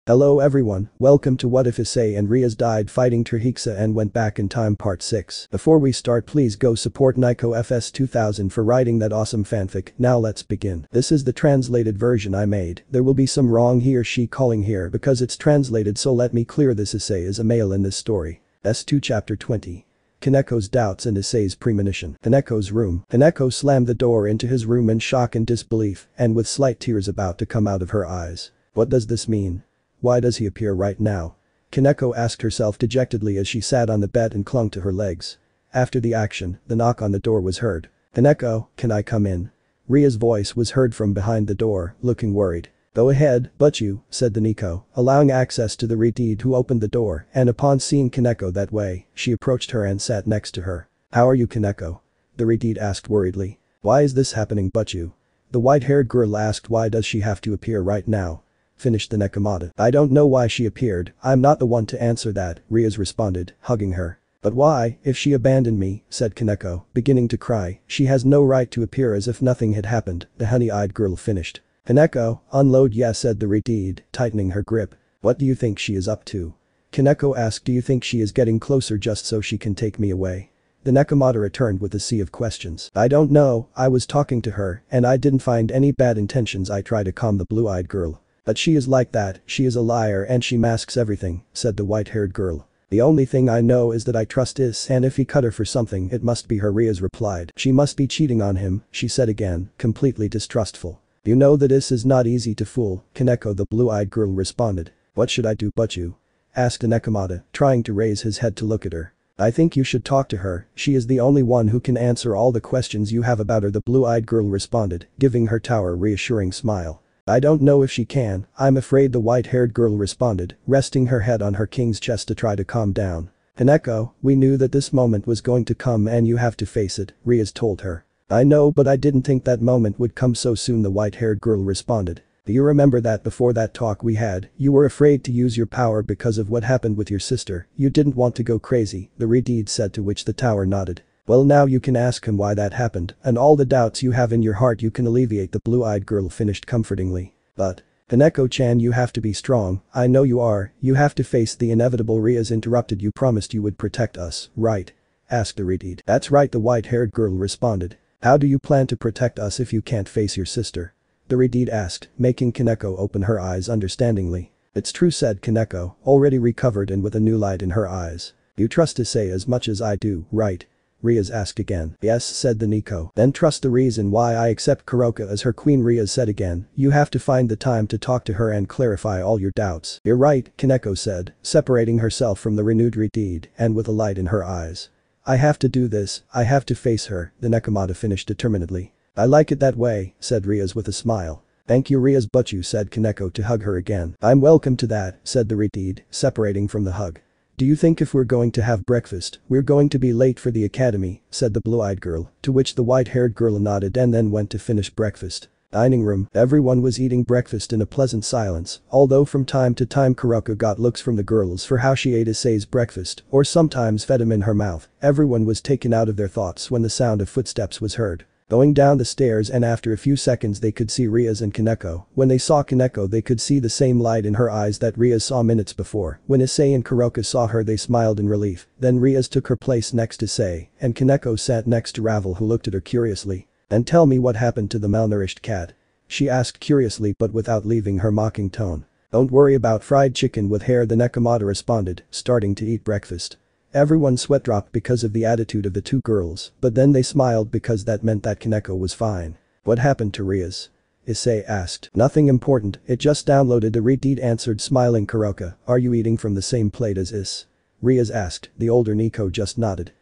Hello everyone, welcome to What If Issei and Rias Died Fighting Trihexa and Went Back in Time Part 6. Before we start, please go support Nico FS 2000 for writing that awesome fanfic. Now let's begin. This is the translated version I made. There will be some wrong he or she calling here because it's translated, so let me clear this. Issei is a male in this story. S2 Chapter 20. Kaneko's doubts and Issei's premonition. Kaneko's room. Kaneko slammed the door into his room in shock and disbelief, and with slight tears about to come out of her eyes. What does this mean? Why does he appear right now? Kaneko asked herself dejectedly as she sat on the bed and clung to her legs. After the action, the knock on the door was heard. "Kaneko, can I come in?" Ria's voice was heard from behind the door, looking worried. "Go ahead, but you," said the Nico, allowing access to the Redeed, who opened the door, and upon seeing Kaneko that way, she approached her and sat next to her. "How are you, Kaneko?" the Redeed asked worriedly. "Why is this happening but you?" the white-haired girl asked. "Why does she have to appear right now?" finished the Nekomata. "I don't know why she appeared, I'm not the one to answer that," Rias responded, hugging her. "But why, if she abandoned me," said Kaneko, beginning to cry, "she has no right to appear as if nothing had happened," the honey-eyed girl finished. "Kaneko, unload." "Yes," said the Redeed, tightening her grip. "What do you think she is up to?" Kaneko asked. "Do you think she is getting closer just so she can take me away?" The Nekomata returned with a sea of questions. "I don't know, I was talking to her, and I didn't find any bad intentions." I tried to calm the blue-eyed girl. "But she is like that, she is a liar and she masks everything," said the white-haired girl. "The only thing I know is that I trust Is, and if he cut her for something it must be her." Rias replied. "She must be cheating on him," she said again, completely distrustful. "You know that Is not easy to fool," Kaneko the blue-eyed girl responded. "What should I do but you?" asked the Nekomata, trying to raise his head to look at her. "I think you should talk to her, she is the only one who can answer all the questions you have about her," the blue-eyed girl responded, giving her tower a reassuring smile. "I don't know if she can, I'm afraid," the white-haired girl responded, resting her head on her king's chest to try to calm down. "Kaneko, we knew that this moment was going to come and you have to face it," Rias told her. "I know, but I didn't think that moment would come so soon," the white-haired girl responded. "Do you remember that before that talk we had, you were afraid to use your power because of what happened with your sister, you didn't want to go crazy," the Redeed said, to which the tower nodded. "Well, now you can ask him why that happened, and all the doubts you have in your heart you can alleviate," the blue-eyed girl finished comfortingly. "But, Kaneko-chan, you have to be strong, I know you are, you have to face the inevitable." Rias interrupted. "You promised you would protect us, right?" asked the Redeed. "That's right," the white-haired girl responded. "How do you plan to protect us if you can't face your sister?" the Redeed asked, making Kaneko open her eyes understandingly. "It's true," said Kaneko, already recovered and with a new light in her eyes. "You trust Issei as much as I do, right?" Rias asked again. "Yes," said the Nico. "Then trust the reason why I accept Kuroka as her queen." Rias said again. "You have to find the time to talk to her and clarify all your doubts." "You're right," Kaneko said, separating herself from the renewed Redeed and with a light in her eyes. "I have to do this, I have to face her," the Nekomata finished determinedly. "I like it that way," said Rias with a smile. "Thank you, Rias, but you," said Kaneko to hug her again. "I'm welcome to that," said the Redeed, separating from the hug. "Do you think if we're going to have breakfast, we're going to be late for the academy?" said the blue-eyed girl, to which the white-haired girl nodded and then went to finish breakfast. Dining room. Everyone was eating breakfast in a pleasant silence, although from time to time Kuroka got looks from the girls for how she ate Issei's breakfast, or sometimes fed him in her mouth. Everyone was taken out of their thoughts when the sound of footsteps was heard. Going down the stairs, and after a few seconds they could see Rias and Kaneko. When they saw Kaneko they could see the same light in her eyes that Rias saw minutes before. When Issei and Kuroka saw her they smiled in relief. Then Rias took her place next to Issei, and Kaneko sat next to Ravel, who looked at her curiously. "And tell me what happened to the malnourished cat?" she asked curiously but without leaving her mocking tone. "Don't worry about fried chicken with hair," the Nekomata responded, starting to eat breakfast. Everyone sweat dropped because of the attitude of the two girls, but then they smiled because that meant that Kaneko was fine. "What happened to Rias?" Issei asked. "Nothing important, it just downloaded," the Redeed answered, smiling. "Kuroka, are you eating from the same plate as Is?" Rias asked. The older Nico just nodded.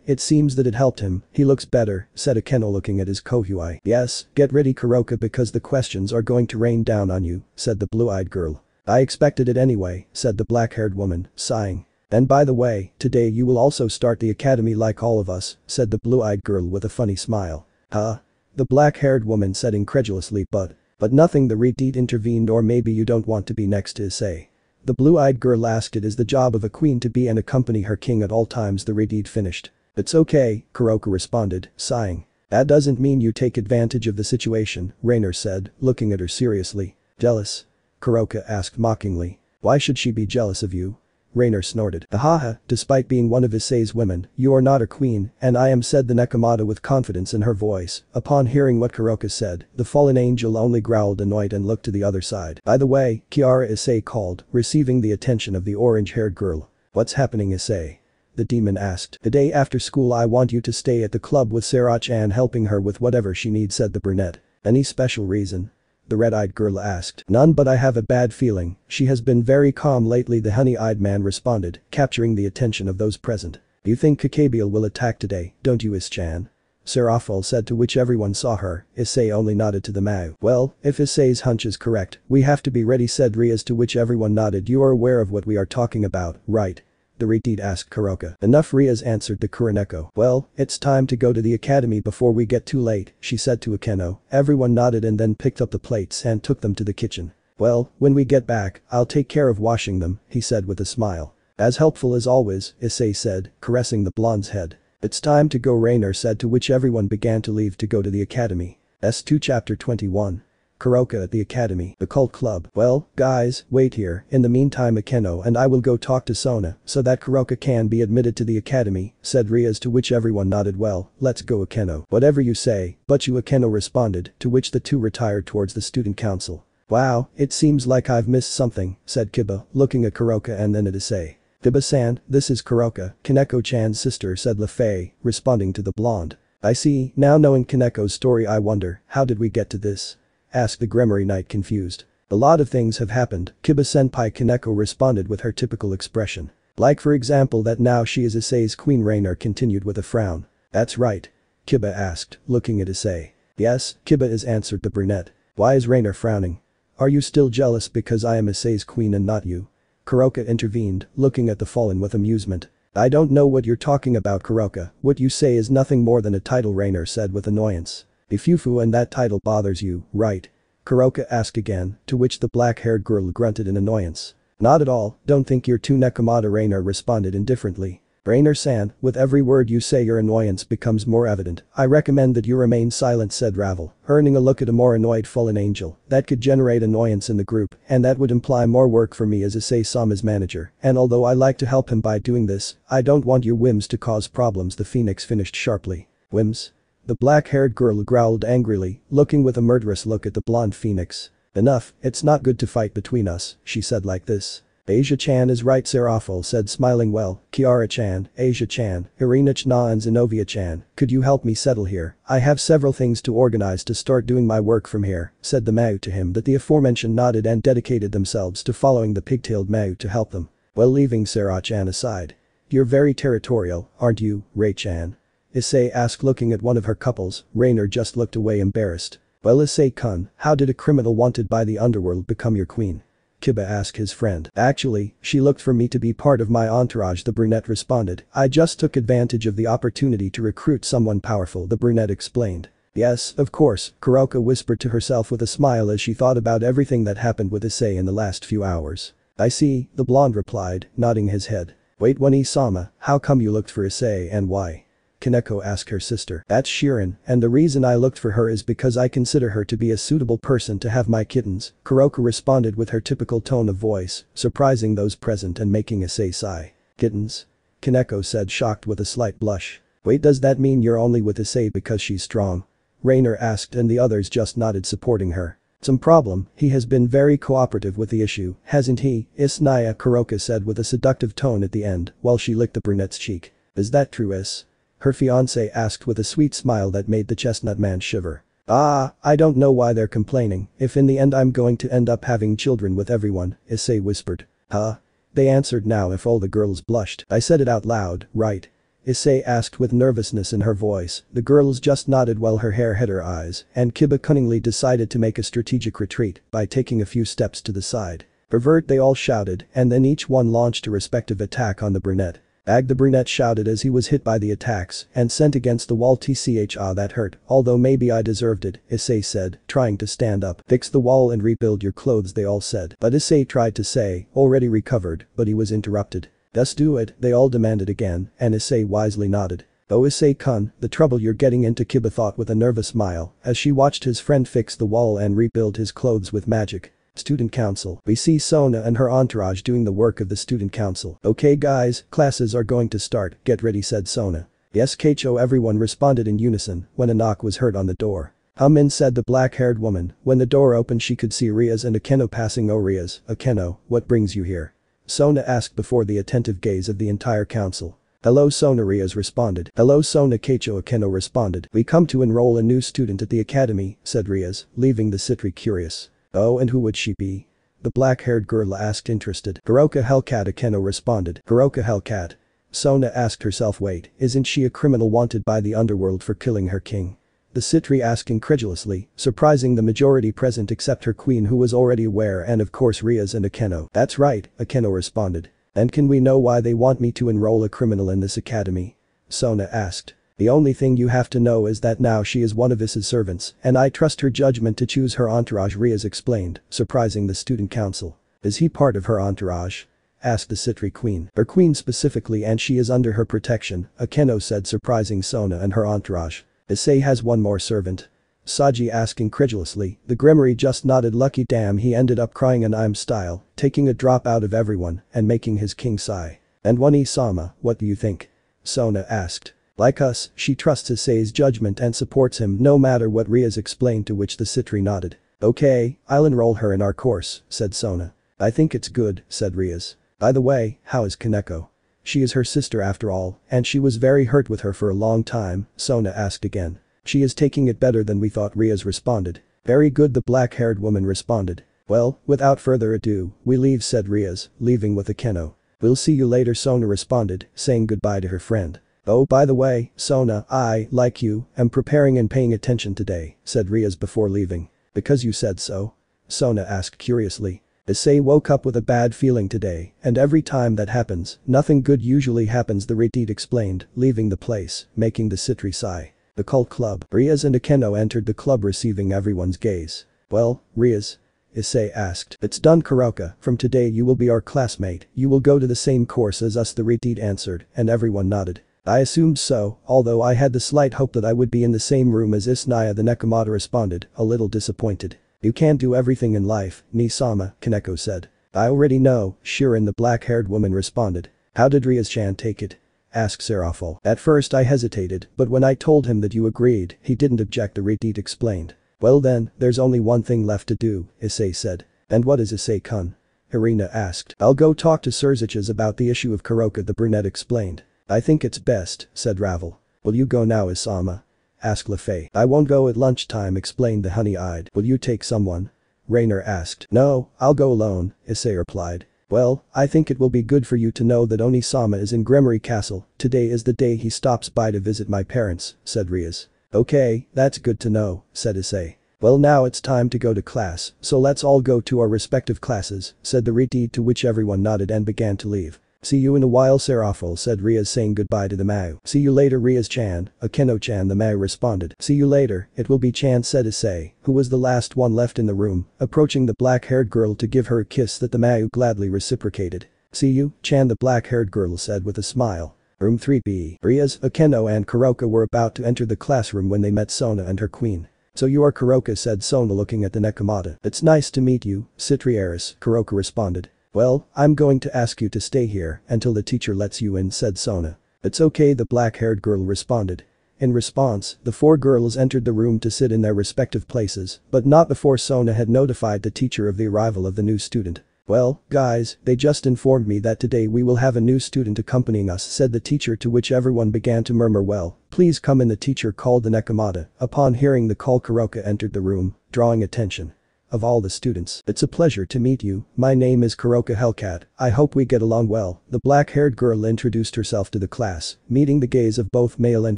It seems that it helped him, he looks better," said Akeno looking at his Kohyui. "Yes, get ready, Kuroka, because the questions are going to rain down on you," said the blue-eyed girl. "I expected it anyway," said the black-haired woman, sighing. "And by the way, today you will also start the academy like all of us," said the blue-eyed girl with a funny smile. "Huh?" the black-haired woman said incredulously. But nothing," the Redeed intervened. "Or maybe you don't want to be next to Issei?" the blue-eyed girl asked. "It is the job of a queen to be and accompany her king at all times," the Redeed finished. "It's okay," Kuroka responded, sighing. "That doesn't mean you take advantage of the situation," Rainer said, looking at her seriously. "Jealous?" Kuroka asked mockingly. Why should she be jealous of you? Rainer snorted. Ahaha, despite being one of Issei's women, you are not a queen, and I am, said the Nekomata with confidence in her voice. Upon hearing what Kuroka said, the fallen angel only growled annoyed and looked to the other side. By the way, Kiara, Issei called, receiving the attention of the orange-haired girl. What's happening, Issei? The demon asked. The day after school I want you to stay at the club with Sarah-chan, helping her with whatever she needs, said the brunette. Any special reason? The red-eyed girl asked. None, but I have a bad feeling. She has been very calm lately, the honey-eyed man responded, capturing the attention of those present. You think Kakabiel will attack today, don't you, Is-chan? Serafal said, to which everyone saw her. Issei only nodded to the Mao. Well, if Issei's hunch is correct, we have to be ready, said Rias, to which everyone nodded. You are aware of what we are talking about, right? The retreat asked Kuroka. Enough, Rias answered the Kuroneko. Well, it's time to go to the academy before we get too late, she said to Akeno. Everyone nodded and then picked up the plates and took them to the kitchen. Well, when we get back, I'll take care of washing them, he said with a smile. As helpful as always, Issei said, caressing the blonde's head. It's time to go, Rainer said, to which everyone began to leave to go to the academy. S2 Chapter 21. Kuroka at the academy. The cult club. Well, guys, wait here. In the meantime, Akeno and I will go talk to Sona so that Kuroka can be admitted to the academy, said Rias, to which everyone nodded. Well, let's go, Akeno. Whatever you say, but you, Akeno responded, to which the two retired towards the student council. Wow, it seems like I've missed something, said Kiba, looking at Kuroka and then at Issei. Kiba-san, this is Kuroka, Kaneko-chan's sister, said Lefei, responding to the blonde. I see, now knowing Kaneko's story I wonder, how did we get to this? Asked the Gremory Knight, confused. A lot of things have happened, Kiba-senpai, Kaneko responded with her typical expression. Like for example that now she is Issei's queen, Rainer continued with a frown. That's right. Kiba asked, looking at Issei. Yes, Kiba is, answered the brunette. Why is Rainer frowning? Are you still jealous because I am Issei's queen and not you? Kuroka intervened, looking at the fallen with amusement. I don't know what you're talking about, Kuroka, what you say is nothing more than a title, Rainer said with annoyance. Ifufu, and that title bothers you, right? Kuroka asked again, to which the black-haired girl grunted in annoyance. Not at all, don't think you're too Nekomata, Rainer responded indifferently. Rainer-san, with every word you say your annoyance becomes more evident. I recommend that you remain silent, said Ravel, earning a look at a more annoyed fallen angel. That could generate annoyance in the group, and that would imply more work for me as Issei-sama's manager, and although I like to help him by doing this, I don't want your whims to cause problems, the phoenix finished sharply. Whims? The black-haired girl growled angrily, looking with a murderous look at the blonde phoenix. Enough, it's not good to fight between us, she said like this. Asia-chan is right, Serafal said, smiling. Well, Kiara-chan, Asia-chan, Irina-chan and Zenobia-chan, could you help me settle here? I have several things to organize to start doing my work from here, said the Mao to him. That the aforementioned nodded and dedicated themselves to following the pigtailed Mao to help them. Well, leaving Sarah-chan aside. You're very territorial, aren't you, Ray-chan? Issei asked, looking at one of her couples. Rainer just looked away, embarrassed. Well, Issei-kun, how did a criminal wanted by the underworld become your queen? Kiba asked his friend. Actually, she looked for me to be part of my entourage, the brunette responded. I just took advantage of the opportunity to recruit someone powerful, the brunette explained. Yes, of course, Kuroka whispered to herself with a smile as she thought about everything that happened with Issei in the last few hours. I see, the blonde replied, nodding his head. Wait, One-sama, how come you looked for Issei and why? Kaneko asked her sister. That's Shirin, and the reason I looked for her is because I consider her to be a suitable person to have my kittens, Kuroka responded with her typical tone of voice, surprising those present and making Issei sigh. Kittens? Kaneko said, shocked with a slight blush. Wait, does that mean you're only with Issei because she's strong? Rainer asked, and the others just nodded, supporting her. Some problem, he has been very cooperative with the issue, hasn't he, Isnaya, Kuroka said with a seductive tone at the end, while she licked the brunette's cheek. Is that true, Is? Her fiancé asked with a sweet smile that made the chestnut man shiver. Ah, I don't know why they're complaining, if in the end I'm going to end up having children with everyone, Issei whispered. Huh? They answered now if all the girls blushed. I said it out loud, right? Issei asked with nervousness in her voice. The girls just nodded while her hair hid her eyes, and Kiba cunningly decided to make a strategic retreat by taking a few steps to the side. Pervert, they all shouted, and then each one launched a respective attack on the brunette. Ag, the brunette shouted as he was hit by the attacks and sent against the wall. Tcha, that hurt, although maybe I deserved it, Issei said, trying to stand up. Fix the wall and rebuild your clothes, they all said. But Issei tried to say, already recovered, but he was interrupted. Just do it, they all demanded again, and Issei wisely nodded. Oh, Issei-kun, the trouble you're getting into, Kiba thought with a nervous smile as she watched his friend fix the wall and rebuild his clothes with magic. Student council. We see Sona and her entourage doing the work of the student council. Okay guys, classes are going to start, get ready, said Sona. Yes Keicho, everyone responded in unison when a knock was heard on the door. Come in, said the black-haired woman. When the door opened she could see Rias and Akeno passing. Oh Rias, Akeno, what brings you here? Sona asked before the attentive gaze of the entire council. Hello Sona, Rias responded. Hello Sona, Keicho, Akeno responded. We come to enroll a new student at the academy, said Rias, leaving the Citri curious. Oh, and who would she be? The black-haired girl asked interested. Hiroka Hellcat, Akeno responded. Hiroka Hellcat. Sona asked herself, wait, isn't she a criminal wanted by the underworld for killing her king? The Citri asked incredulously, surprising the majority present except her queen, who was already aware, and of course Rias and Akeno. That's right, Akeno responded. And can we know why they want me to enroll a criminal in this academy? Sona asked. The only thing you have to know is that now she is one of Issa's servants, and I trust her judgment to choose her entourage, Rias explained, surprising the student council. Is he part of her entourage? Asked the Citri queen. Her queen specifically, and she is under her protection, Akeno said, surprising Sona and her entourage. Issei has one more servant. Saji asked incredulously. The Grimoire just nodded. Lucky damn, he ended up crying in I'm style, taking a drop out of everyone and making his king sigh. And one Isama, what do you think? Sona asked. Like us, she trusts Issei's judgment and supports him no matter what, Rias explained, to which the Citri nodded. Okay, I'll enroll her in our course, said Sona. I think it's good, said Rias. By the way, how is Kaneko? She is her sister after all, and she was very hurt with her for a long time, Sona asked again. She is taking it better than we thought, Rias responded. Very good, the black-haired woman responded. Well, without further ado, we leave, said Rias, leaving with Akeno. We'll see you later, Sona responded, saying goodbye to her friend. Oh, by the way, Sona, I, like you, am preparing and paying attention today, said Rias before leaving. Because you said so? Sona asked curiously. Issei woke up with a bad feeling today, and every time that happens, nothing good usually happens, the Retit explained, leaving the place, making the Citri sigh. The cult club. Rias and Akeno entered the club, receiving everyone's gaze. Well, Rias? Issei asked. It's done, Kuroka, from today you will be our classmate, you will go to the same course as us, the Retit answered, and everyone nodded. I assumed so, although I had the slight hope that I would be in the same room as Isnaya, the Nekomata responded, a little disappointed. You can't do everything in life, Nisama, Kaneko said. I already know, Shirin, the black-haired woman responded. How did Rias-chan take it? Asked Serafal. At first I hesitated, but when I told him that you agreed, he didn't object, the Retit explained. Well then, there's only one thing left to do, Issei said. And what is Issei-kun? Irina asked. I'll go talk to Surziches about the issue of Kuroka, the brunette explained. I think it's best, said Ravel. Will you go now, Isama? Asked Lefei. I won't go at lunchtime, explained the honey-eyed. Will you take someone? Rainer asked. No, I'll go alone, Issei replied. Well, I think it will be good for you to know that Onisama is in Grimoire Castle. Today is the day he stops by to visit my parents, said Rias. Okay, that's good to know, said Issei. Well, now it's time to go to class, so let's all go to our respective classes, said the Retit, to which everyone nodded and began to leave. See you in a while, Serafal, said Rias, saying goodbye to the Mao. See you later, Rias-chan, Akeno-chan, the Mao responded. See you later, it will be Chan, said Issei, who was the last one left in the room, approaching the black-haired girl to give her a kiss that the Mao gladly reciprocated. See you, Chan, the black-haired girl said with a smile. Room 3B. Rias, Akeno and Kuroka were about to enter the classroom when they met Sona and her queen. So you are Kuroka, said Sona, looking at the Nekomata. It's nice to meet you, Citri heiress, Kuroka responded. Well, I'm going to ask you to stay here until the teacher lets you in, said Sona. It's okay, the black-haired girl responded. In response, the four girls entered the room to sit in their respective places, but not before Sona had notified the teacher of the arrival of the new student. Well, guys, they just informed me that today we will have a new student accompanying us, said the teacher, to which everyone began to murmur. Well, please come in, the teacher called the Nekomata. Upon hearing the call, Kuroka entered the room, drawing attention of all the students. It's a pleasure to meet you, my name is Kuroka Hellcat, I hope we get along well. The black-haired girl introduced herself to the class, meeting the gaze of both male and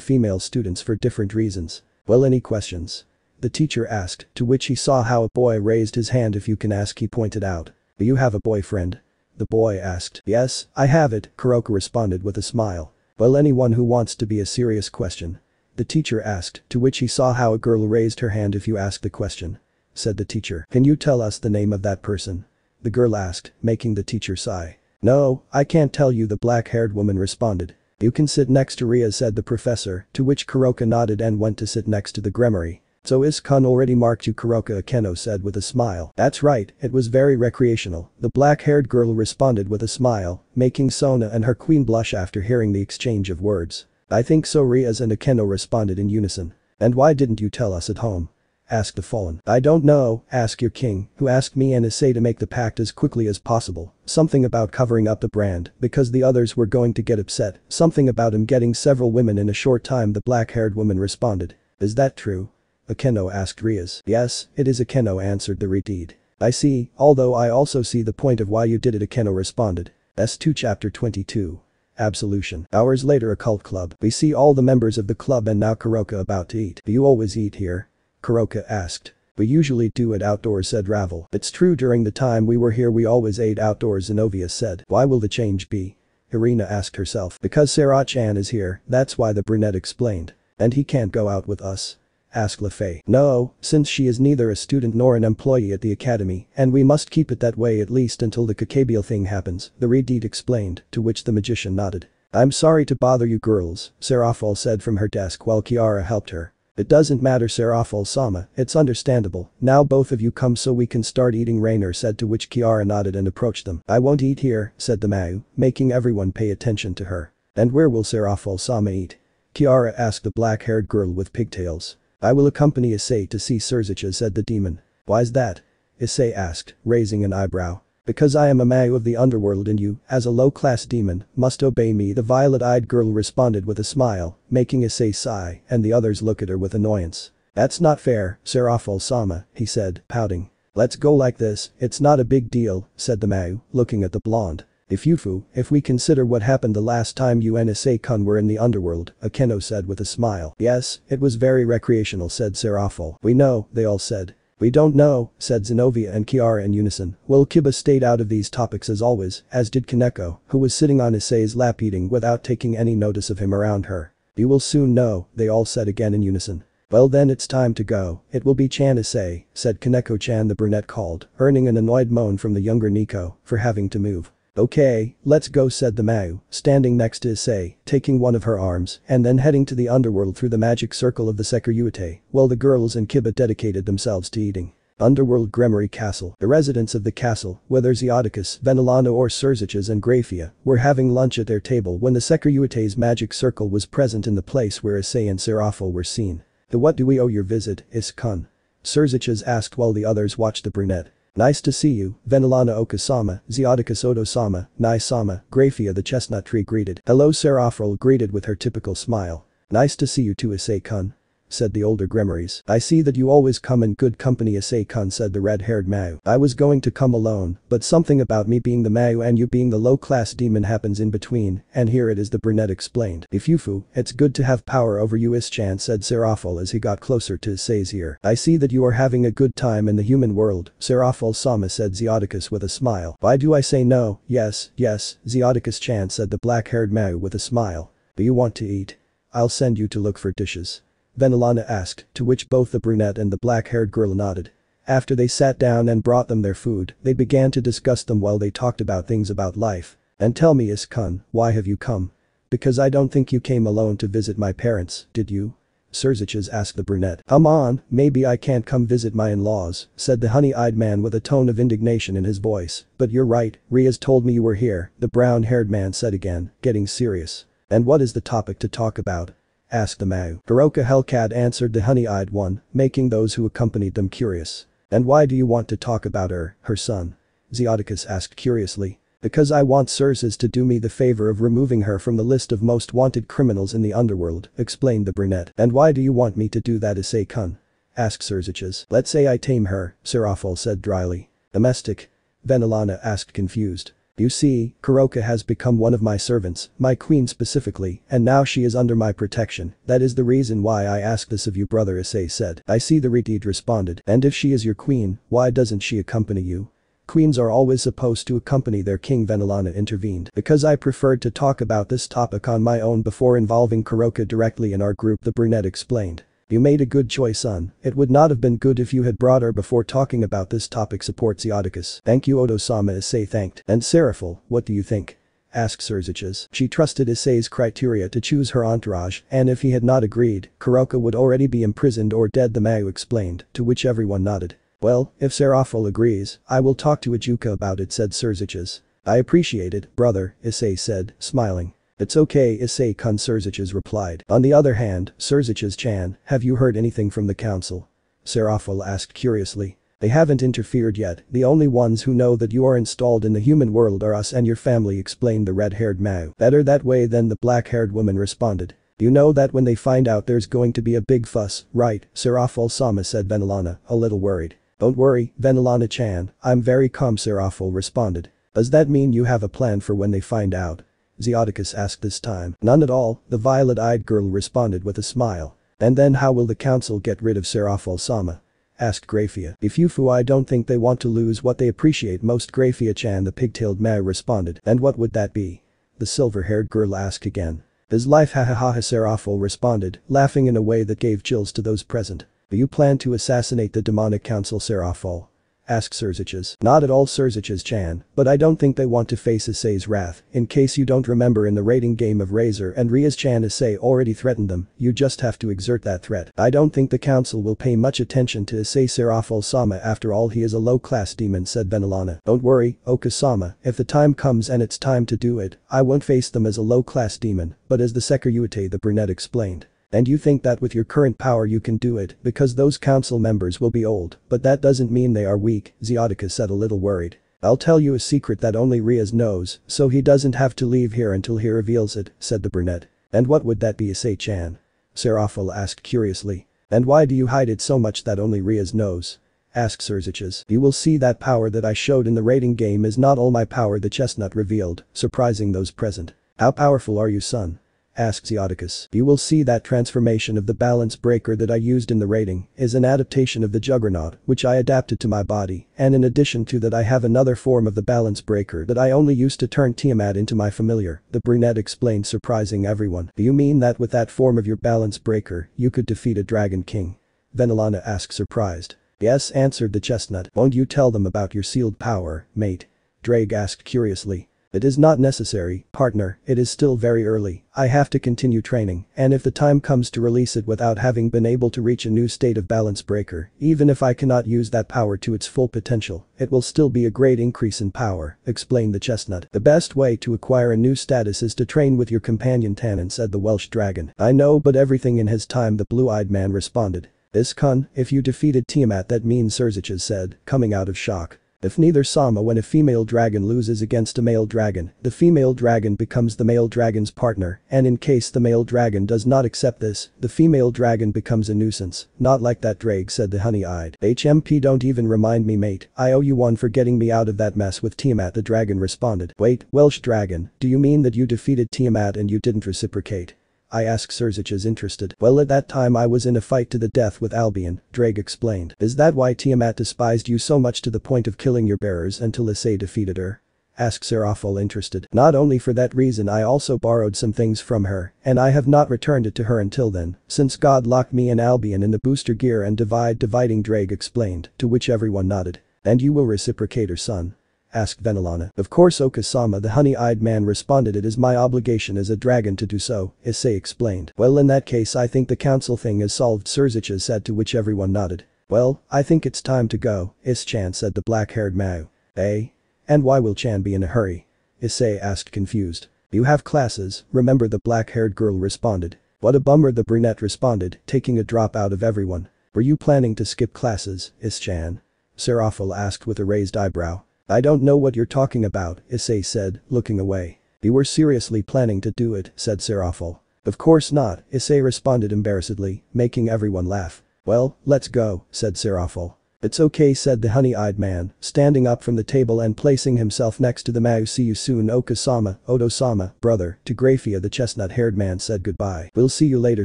female students for different reasons. Well, any questions? The teacher asked, to which he saw how a boy raised his hand. If you can ask, he pointed out. Do you have a boyfriend? The boy asked. Yes, I have it, Kuroka responded with a smile. Well, anyone who wants to be a serious question? The teacher asked, to which he saw how a girl raised her hand. If you ask the question, said the teacher. Can you tell us the name of that person? The girl asked, making the teacher sigh. No, I can't tell you, the black-haired woman responded. You can sit next to Ria, said the professor, to which Kuroka nodded and went to sit next to the Grimoire. So Issei already marked you, Kuroka Akeno said with a smile. That's right, it was very recreational, the black-haired girl responded with a smile, making Sona and her queen blush after hearing the exchange of words. I think so, Rias and Akeno responded in unison. And why didn't you tell us at home? Asked the fallen. I don't know, ask your king, who asked me and Issei to make the pact as quickly as possible. Something about covering up the brand, because the others were going to get upset, something about him getting several women in a short time, the black-haired woman responded. Is that true? Akeno asked Rias. Yes, it is, Akeno answered the redeed. I see, although I also see the point of why you did it, Akeno responded. S2 Chapter 22. Absolution. Hours later, a cult club. We see all the members of the club and now Kuroka about to eat. Do you always eat here? Kuroka asked. We usually do it outdoors, said Ravel. It's true, during the time we were here we always ate outdoors, Zenovia said. Why will the change be? Irina asked herself. Because Sarah-chan is here, that's why, the brunette explained. And he can't go out with us? Asked Lefei. No, since she is neither a student nor an employee at the academy, and we must keep it that way at least until the Kakabiel thing happens, the redeed explained, to which the magician nodded. I'm sorry to bother you girls, Serafal said from her desk while Kiara helped her. It doesn't matter, Serafal-sama, it's understandable, now both of you come so we can start eating, Rainer said, to which Kiara nodded and approached them. I won't eat here, said the Mau, making everyone pay attention to her. And where will Serafal-sama eat? Kiara asked the black-haired girl with pigtails. I will accompany Issei to see Surzicha, said the demon. Why's that? Issei asked, raising an eyebrow. Because I am a Mau of the underworld and you, as a low-class demon, must obey me, the violet-eyed girl responded with a smile, making Issei sigh and the others look at her with annoyance. That's not fair, Serafal-sama, he said, pouting. Let's go like this, it's not a big deal, said the Mau, looking at the blonde. If we consider what happened the last time you and Issei-kun were in the underworld, Akeno said with a smile. Yes, it was very recreational, said Serafal. We know, they all said. We don't know, said Zenovia and Kiara in unison. Well, Kiba stayed out of these topics as always, as did Kaneko, who was sitting on Issei's lap eating without taking any notice of him around her. You will soon know, they all said again in unison. Well then it's time to go, it will be Chan Issei, said Kaneko-chan, the brunette called, earning an annoyed moan from the younger Nico, for having to move. Okay, let's go, said the Mau, standing next to Issei, taking one of her arms, and then heading to the underworld through the magic circle of the Sekiruyute, while the girls and Kiba dedicated themselves to eating. Underworld Gremory Castle. The residents of the castle, whether Zeoticus, Venilano or Surzichas and Grafia, were having lunch at their table when the Sekiruyute's magic circle was present in the place where Issei and Serafal were seen. To what do we owe your visit, Issei-kun? Surzichas asked while the others watched the brunette. Nice to see you, Venilana Okasama, Zeoticus Odo-sama, Nai-sama, Grafia the chestnut tree greeted. Hello, Serafal greeted with her typical smile. Nice to see you too, Issei-kun, said the older Gremories. I see that you always come in good company, Issei-kun, said the red-haired Mau. I was going to come alone, but something about me being the Mau and you being the low-class demon happens in between, and here it is, the brunette explained. It's good to have power over you, Issei-chan, said Serafal as he got closer to Issei's ear. I see that you are having a good time in the human world, Serafal-sama, said Zeoticus with a smile. Why do I say no? Yes, Zeoticus-chan, said the black-haired Mau with a smile. Do you want to eat? I'll send you to look for dishes. Venilana asked, to which both the brunette and the black-haired girl nodded. After they sat down and brought them their food, they began to discuss them while they talked about things about life. And tell me, Issei-kun, why have you come? Because I don't think you came alone to visit my parents, did you? Surzichas asked the brunette. Come on, maybe I can't come visit my in-laws, said the honey-eyed man with a tone of indignation in his voice. But you're right, Rias told me you were here, the brown-haired man said again, getting serious. And what is the topic to talk about? Asked the Mau. Hiroka Hellcat answered the honey-eyed one, making those who accompanied them curious. And why do you want to talk about her son? Zeoticus asked curiously. Because I want Cersei to do me the favor of removing her from the list of most wanted criminals in the underworld, explained the brunette. And why do you want me to do that, Issei-kun? Asked Surzichas. Let's say I tame her, Serafal said dryly. Domestic? Venilana asked confused. You see, Kuroka has become one of my servants, my queen specifically, and now she is under my protection. That is the reason why I ask this of you, brother, Issei said. I see, the redeed responded. And if she is your queen, why doesn't she accompany you? Queens are always supposed to accompany their king, Venilana intervened. Because I preferred to talk about this topic on my own before involving Kuroka directly in our group, the brunette explained. You made a good choice, son. It would not have been good if you had brought her before talking about this topic, support Zeoticus. Thank you, Odo-sama, Issei thanked. And Serafal, what do you think? asked Serziches. She trusted Issei's criteria to choose her entourage, and if he had not agreed, Kuroka would already be imprisoned or dead, the Mao explained, to which everyone nodded. Well, if Serafol agrees, I will talk to Ajuka about it, said Serziches. I appreciate it, brother, Issei said, smiling. It's okay, Issei-kun, Serziches replied. On the other hand, Serziches-chan, have you heard anything from the council? Serafol asked curiously. They haven't interfered yet, the only ones who know that you are installed in the human world are us and your family, explained the red-haired Mao. Better that way then, the black-haired woman responded. You know that when they find out there's going to be a big fuss, right, Serafol-sama, said Venelana, a little worried. Don't worry, Venelana-chan, I'm very calm, Serafol responded. Does that mean you have a plan for when they find out? Zeoticus asked this time. None at all, the violet-eyed girl responded with a smile. And then how will the council get rid of Serafol-sama? Asked Grafia. If you fu, I don't think they want to lose what they appreciate most, Grafia-chan, the pigtailed Mao responded. And what would that be? The silver-haired girl asked again. His life, ha ha ha ha, Serafol responded, laughing in a way that gave chills to those present. Do you plan to assassinate the demonic council, Serafol? Asked Serziches. Not at all, Serziches-chan, but I don't think they want to face Issei's wrath. In case you don't remember, in the rating game of Razor and Rias-chan, Issei already threatened them, you just have to exert that threat. I don't think the council will pay much attention to Issei Serafol-sama, after all he is a low-class demon, said Venelana. Don't worry, Oka-sama, if the time comes and it's time to do it, I won't face them as a low-class demon, but as the Sekiryu-te, the brunette explained. And you think that with your current power you can do it, because those council members will be old, but that doesn't mean they are weak, Zeoticus said, a little worried. I'll tell you a secret that only Rias knows, so he doesn't have to leave here until he reveals it, said the brunette. And what would that be, Issei-chan? Serafol asked curiously. And why do you hide it so much that only Rias knows? Asked Serziches. You will see that power that I showed in the rating game is not all my power, the chestnut revealed, surprising those present. How powerful are you, son? Asked Zeoticus. You will see that transformation of the balance breaker that I used in the rating is an adaptation of the juggernaut, which I adapted to my body, and in addition to that I have another form of the balance breaker that I only used to turn Tiamat into my familiar, the brunette explained, surprising everyone. Do you mean that with that form of your balance breaker, you could defeat a dragon king? Venelana asked, surprised. Yes, answered the chestnut. Won't you tell them about your sealed power, mate? Drake asked curiously. It is not necessary, partner, it is still very early, I have to continue training, and if the time comes to release it without having been able to reach a new state of balance breaker, even if I cannot use that power to its full potential, it will still be a great increase in power, explained the chestnut. The best way to acquire a new status is to train with your companion Tannen, said the Welsh dragon. I know, but everything in his time, the blue-eyed man responded. This kun, if you defeated Tiamat, that means, Serziches said, coming out of shock. If neither Sama, when a female dragon loses against a male dragon, the female dragon becomes the male dragon's partner, and in case the male dragon does not accept this, the female dragon becomes a nuisance. Not like that, Drake, said the honey-eyed. HMP, don't even remind me, mate, I owe you one for getting me out of that mess with Tiamat, the dragon responded. Wait, Welsh dragon, do you mean that you defeated Tiamat and you didn't reciprocate? I asked Serziches, interested. Well, at that time I was in a fight to the death with Albion, Drake explained. Is that why Tiamat despised you so much to the point of killing your bearers until Issei defeated her? Asked Serafol, interested. Not only for that reason, I also borrowed some things from her, and I have not returned it to her until then, since God locked me and Albion in the booster gear and dividing, Drake explained, to which everyone nodded. And you will reciprocate her, son? Asked Venelana. Of course, Oka-sama, the honey-eyed man responded. It is my obligation as a dragon to do so, Issei explained. Well, in that case I think the council thing is solved, Serziches said, to which everyone nodded. Well, I think it's time to go, Is-chan, said the black-haired Mao. Eh? And why will Chan be in a hurry? Issei asked, confused. You have classes, remember, the black-haired girl responded. What a bummer, the brunette responded, taking a drop out of everyone. Were you planning to skip classes, Is-chan? Serafol asked with a raised eyebrow. I don't know what you're talking about, Issei said, looking away. You were seriously planning to do it, said Serafol. Of course not, Issei responded embarrassedly, making everyone laugh. Well, let's go, said Serafol. It's okay, said the honey-eyed man, standing up from the table and placing himself next to the Mao. See you soon, Oka-sama, Odo-sama, brother, to Grafia, the chestnut-haired man said goodbye. We'll see you later,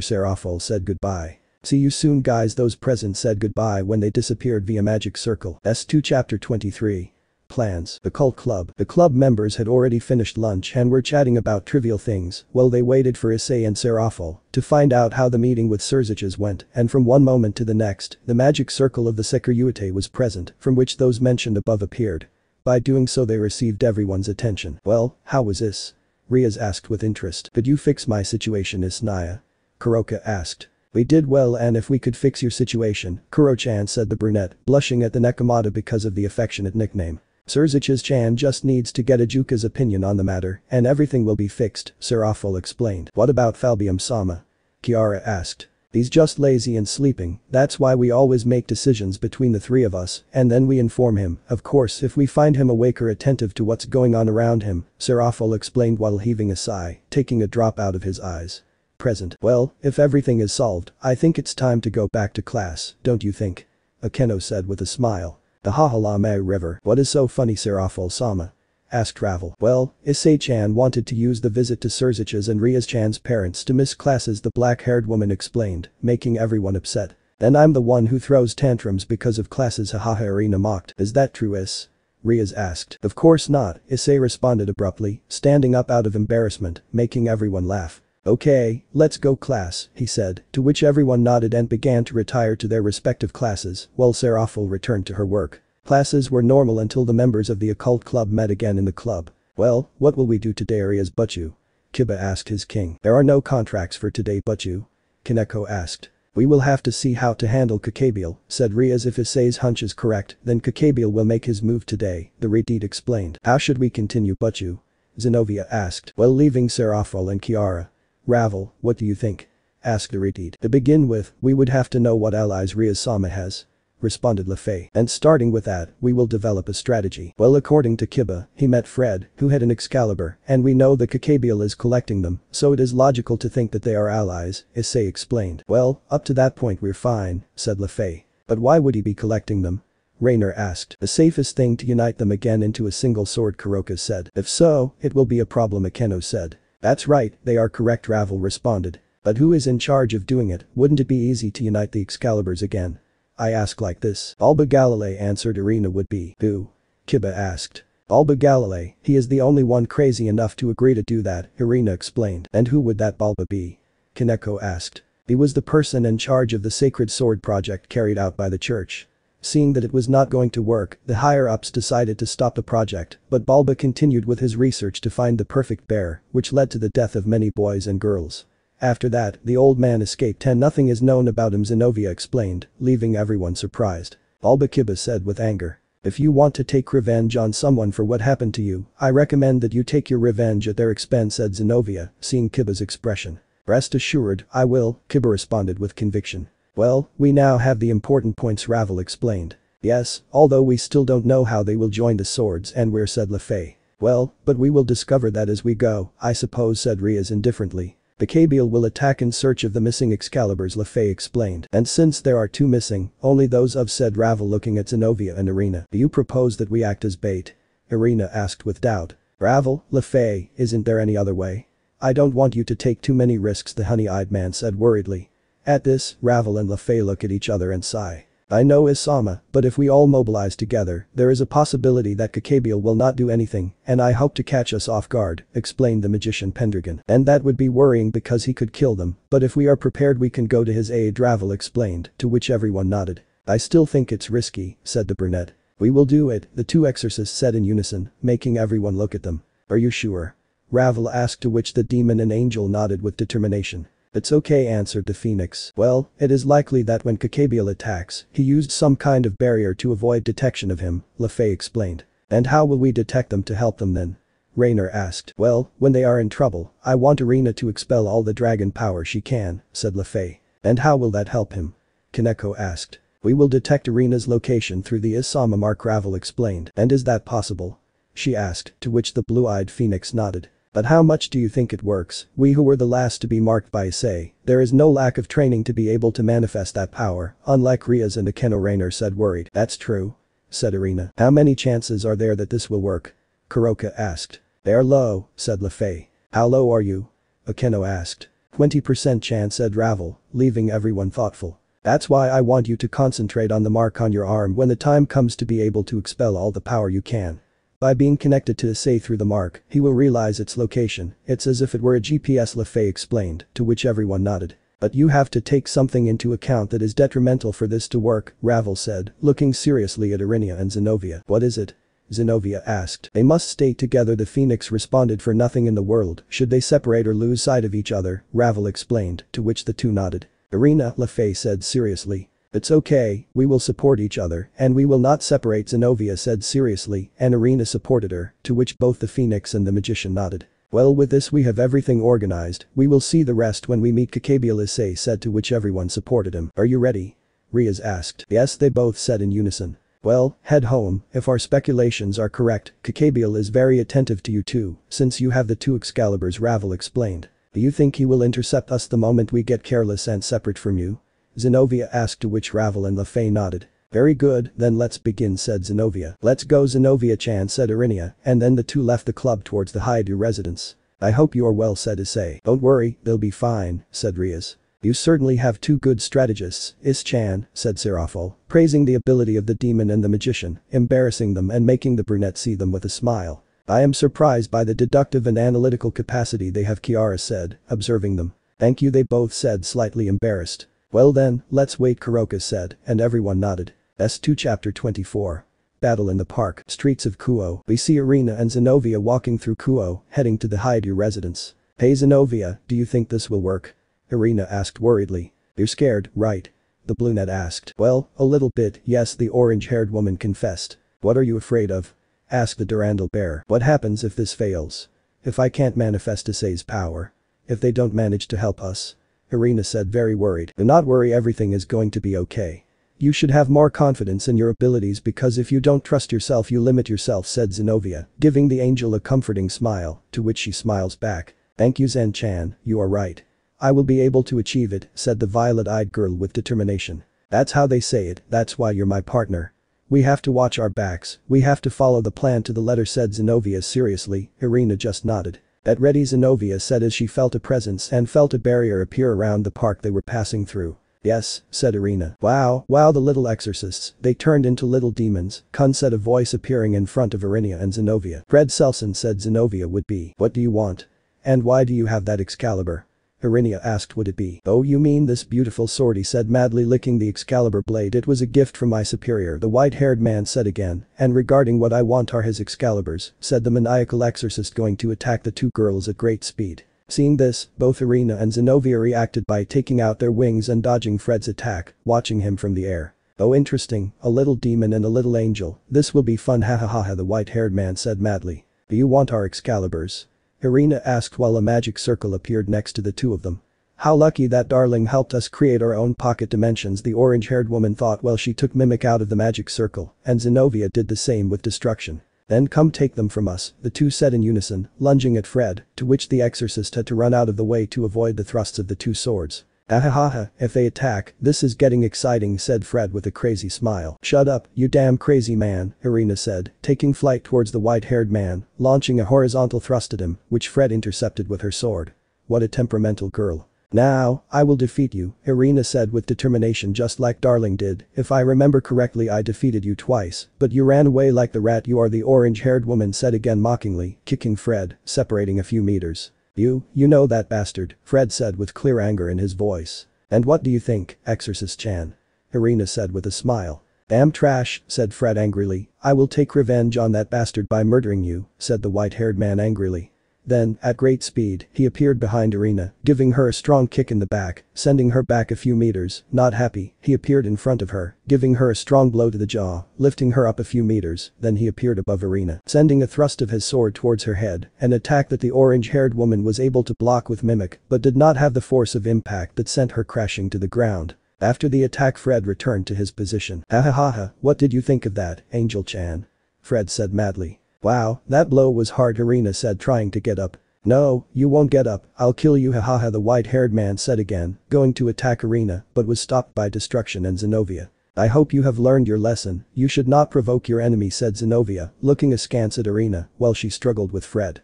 Serafol said goodbye. See you soon, guys. Those present said goodbye when they disappeared via magic circle. S2 Chapter 23. Plans. The cult club. The club members had already finished lunch and were chatting about trivial things while they waited for Issei and Serafol to find out how the meeting with Serziches went, and from one moment to the next, the magic circle of the Sekiryu-te was present, from which those mentioned above appeared. By doing so they received everyone's attention. Well, how was this? Rias asked with interest. Could you fix my situation, Isnaya? Kuroka asked. We did well, and if we could fix your situation, Kuro-chan, said the brunette, blushing at the Nekomata because of the affectionate nickname. Surzichis-chan just needs to get Ajuka's opinion on the matter, and everything will be fixed, Serafol explained. What about Falbium-sama? Kiara asked. He's just lazy and sleeping, that's why we always make decisions between the three of us, and then we inform him, of course if we find him awake or attentive to what's going on around him, Serafol explained while heaving a sigh, taking a drop out of his eyes. Present. Well, if everything is solved, I think it's time to go back to class, don't you think? Akeno said with a smile. The Hahalame River. What is so funny, Serafol-sama? Asked Ravel. Well, Issei-chan wanted to use the visit to Surzich's and Rias-chan's parents to miss classes, the black-haired woman explained, making everyone upset. Then I'm the one who throws tantrums because of classes, hahaha, Irina mocked. Is that true, Is? Rias asked. Of course not, Issei responded abruptly, standing up out of embarrassment, making everyone laugh. Okay, let's go class, he said, to which everyone nodded and began to retire to their respective classes, while Serafol returned to her work. Classes were normal until the members of the occult club met again in the club. Well, what will we do today, Arias Butchu? Kiba asked his king. There are no contracts for today, Butchu. Kaneko asked. We will have to see how to handle Kakabiel, said Rias. If Issei's hunch is correct, then Kakabiel will make his move today, the Redeed explained. How should we continue, Butchu? Zenobia asked. Well, leaving Serafol and Kiara. Ravel, what do you think? Asked the Redeed. To begin with, we would have to know what allies Rias-sama has. Responded LeFay. And starting with that, we will develop a strategy. Well, according to Kiba, he met Fred, who had an Excalibur, and we know that Kakabiel is collecting them, so it is logical to think that they are allies, Issei explained. Well, up to that point we're fine, said LeFay. But why would he be collecting them? Rainer asked. The safest thing to unite them again into a single sword, Kuroka said. If so, it will be a problem, Akeno said. That's right, they are correct, Ravel responded. But who is in charge of doing it? Wouldn't it be easy to unite the Excaliburs again? I ask like this. Alba Galilei, answered Irina. Would be. Who? Kiba asked. Alba Galilei, he is the only one crazy enough to agree to do that, Irina explained. And who would that Balba be? Kaneko asked. He was the person in charge of the Sacred Sword project carried out by the church. Seeing that it was not going to work, the higher-ups decided to stop the project, but Balba continued with his research to find the perfect bear, which led to the death of many boys and girls. After that, the old man escaped and nothing is known about him, Zenobia explained, leaving everyone surprised. Alba Kiba said with anger. If you want to take revenge on someone for what happened to you, I recommend that you take your revenge at their expense, said Zenobia, seeing Kiba's expression. Rest assured, I will, Kiba responded with conviction. Well, we now have the important points, Ravel explained. Yes, although we still don't know how they will join the swords and where, said LeFay. Well, but we will discover that as we go, I suppose, said Rias indifferently. The Kakabiel will attack in search of the missing Excaliburs, LeFay explained. And since there are two missing, only those of, said Ravel looking at Zenobia and Irina. Do you propose that we act as bait? Irina asked with doubt. Ravel, LeFay, isn't there any other way? I don't want you to take too many risks, the honey-eyed man said worriedly. At this, Ravel and LeFay look at each other and sigh. I know, Isama, but if we all mobilize together, there is a possibility that Kakabiel will not do anything, and I hope to catch us off guard, explained the magician Pendragon. And that would be worrying because he could kill them, but if we are prepared we can go to his aid, Ravel explained, to which everyone nodded. I still think it's risky, said the brunette. We will do it, the two exorcists said in unison, making everyone look at them. Are you sure? Ravel asked, to which the demon and angel nodded with determination. It's okay, answered the phoenix. Well, it is likely that when Kakabiel attacks, he used some kind of barrier to avoid detection of him, LeFay explained. And how will we detect them to help them then? Rainer asked. Well, when they are in trouble, I want Irina to expel all the dragon power she can, said LeFay. And how will that help him? Kaneko asked. We will detect Irina's location through the Isama mark, Ravel explained. And is that possible? She asked, to which the blue-eyed phoenix nodded. But how much do you think it works? We who were the last to be marked by Issei, there is no lack of training to be able to manifest that power, unlike Rias and Akeno, Rainer said worried. That's true, said Irina. How many chances are there that this will work? Kuroka asked. They are low, said LeFay. How low are you? Akeno asked. 20% chance, said Ravel, leaving everyone thoughtful. That's why I want you to concentrate on the mark on your arm when the time comes to be able to expel all the power you can. By being connected to Issei through the mark, he will realize its location. It's as if it were a GPS, LeFay explained, to which everyone nodded. But you have to take something into account that is detrimental for this to work, Ravel said, looking seriously at Irina and Zenobia. What is it? Zenobia asked. They must stay together, the Phoenix responded. For nothing in the world should they separate or lose sight of each other, Ravel explained, to which the two nodded. Irina, LaFay said seriously. It's okay, we will support each other, and we will not separate, Zenobia said seriously, and Irina supported her, to which both the Phoenix and the magician nodded. Well, with this we have everything organized, we will see the rest when we meet Kakabiel, Issei said, to which everyone supported him. Are you ready? Rias asked. Yes, they both said in unison. Well, head home, if our speculations are correct, Kakabiel is very attentive to you too, since you have the two Excaliburs, Ravel explained. Do you think he will intercept us the moment we get careless and separate from you? Zenobia asked, to which Ravel and LaFay nodded. Very good, then let's begin, said Zenobia. Let's go, Zenobia-chan, said Irina, and then the two left the club towards the Haidu residence. I hope you are well, said Issei. Don't worry, they'll be fine, said Rias. You certainly have two good strategists, Is-chan, said Serafo, praising the ability of the demon and the magician, embarrassing them and making the brunette see them with a smile. I am surprised by the deductive and analytical capacity they have, Kiara said, observing them. Thank you, they both said, slightly embarrassed. Well then, let's wait, Kuroka said, and everyone nodded. S2 Chapter 24. Battle in the park, streets of Kuo. We see Irina and Zenobia walking through Kuo, heading to the Haidu residence. Hey Zenobia, do you think this will work? Irina asked worriedly. You're scared, right? The brunette asked. Well, a little bit, yes, the orange-haired woman confessed. What are you afraid of? Asked the Durandal bear. What happens if this fails? If I can't manifest Issei's power? If they don't manage to help us? Irina said, very worried. Do not worry, everything is going to be okay. You should have more confidence in your abilities, because if you don't trust yourself you limit yourself, said Zenobia, giving the angel a comforting smile, to which she smiles back. Thank you, Zen-chan, you are right. I will be able to achieve it, said the violet-eyed girl with determination. That's how they say it, that's why you're my partner. We have to watch our backs, we have to follow the plan to the letter, said Zenobia seriously. Irina just nodded. That ready, Zenobia said as she felt a presence and felt a barrier appear around the park they were passing through. Yes, said Irina. Wow, the little exorcists, they turned into little demons, Kun said, a voice appearing in front of Irina and Zenobia. Fred Selson, said Zenobia, would be. What do you want? And why do you have that Excalibur? Irina asked, would it be? Oh, you mean this beautiful sword, he said, madly licking the Excalibur blade. It was a gift from my superior, the white-haired man said again, and regarding what I want are his Excaliburs, said the maniacal exorcist, going to attack the two girls at great speed. Seeing this, both Irina and Zenobia reacted by taking out their wings and dodging Fred's attack, watching him from the air. Oh, interesting, a little demon and a little angel, this will be fun, ha ha ha, the white-haired man said madly. Do you want our Excaliburs? Irina asked while a magic circle appeared next to the two of them. How lucky that darling helped us create our own pocket dimensions, the orange-haired woman thought while she took Mimic out of the magic circle, and Zenobia did the same with destruction. Then come take them from us, the two said in unison, lunging at Fred, to which the exorcist had to run out of the way to avoid the thrusts of the two swords. Ahahaha, if they attack, this is getting exciting, said Fred with a crazy smile. Shut up, you damn crazy man, Irina said, taking flight towards the white-haired man, launching a horizontal thrust at him, which Fred intercepted with her sword. What a temperamental girl. Now, I will defeat you, Irina said with determination, just like Darling did. If I remember correctly, I defeated you twice, but you ran away like the rat you are, the orange-haired woman said again mockingly, kicking Fred, separating a few meters. You know that bastard, Fred said with clear anger in his voice. And what do you think, Exorcist-chan? Irina said with a smile. Damn trash, said Fred angrily. I will take revenge on that bastard by murdering you, said the white-haired man angrily. Then, at great speed, he appeared behind Irina, giving her a strong kick in the back, sending her back a few meters. Not happy, he appeared in front of her, giving her a strong blow to the jaw, lifting her up a few meters. Then he appeared above Irina, sending a thrust of his sword towards her head, an attack that the orange-haired woman was able to block with Mimic, but did not have the force of impact that sent her crashing to the ground. After the attack, Fred returned to his position. Ha ha ha ha, what did you think of that, Angel-chan? Fred said madly. Wow, that blow was hard, Irina said, trying to get up. No, you won't get up, I'll kill you, ha ha ha, the white-haired man said again, going to attack Irina, but was stopped by Destruction and Zenobia. I hope you have learned your lesson, you should not provoke your enemy, said Zenobia, looking askance at Irina while she struggled with Fred.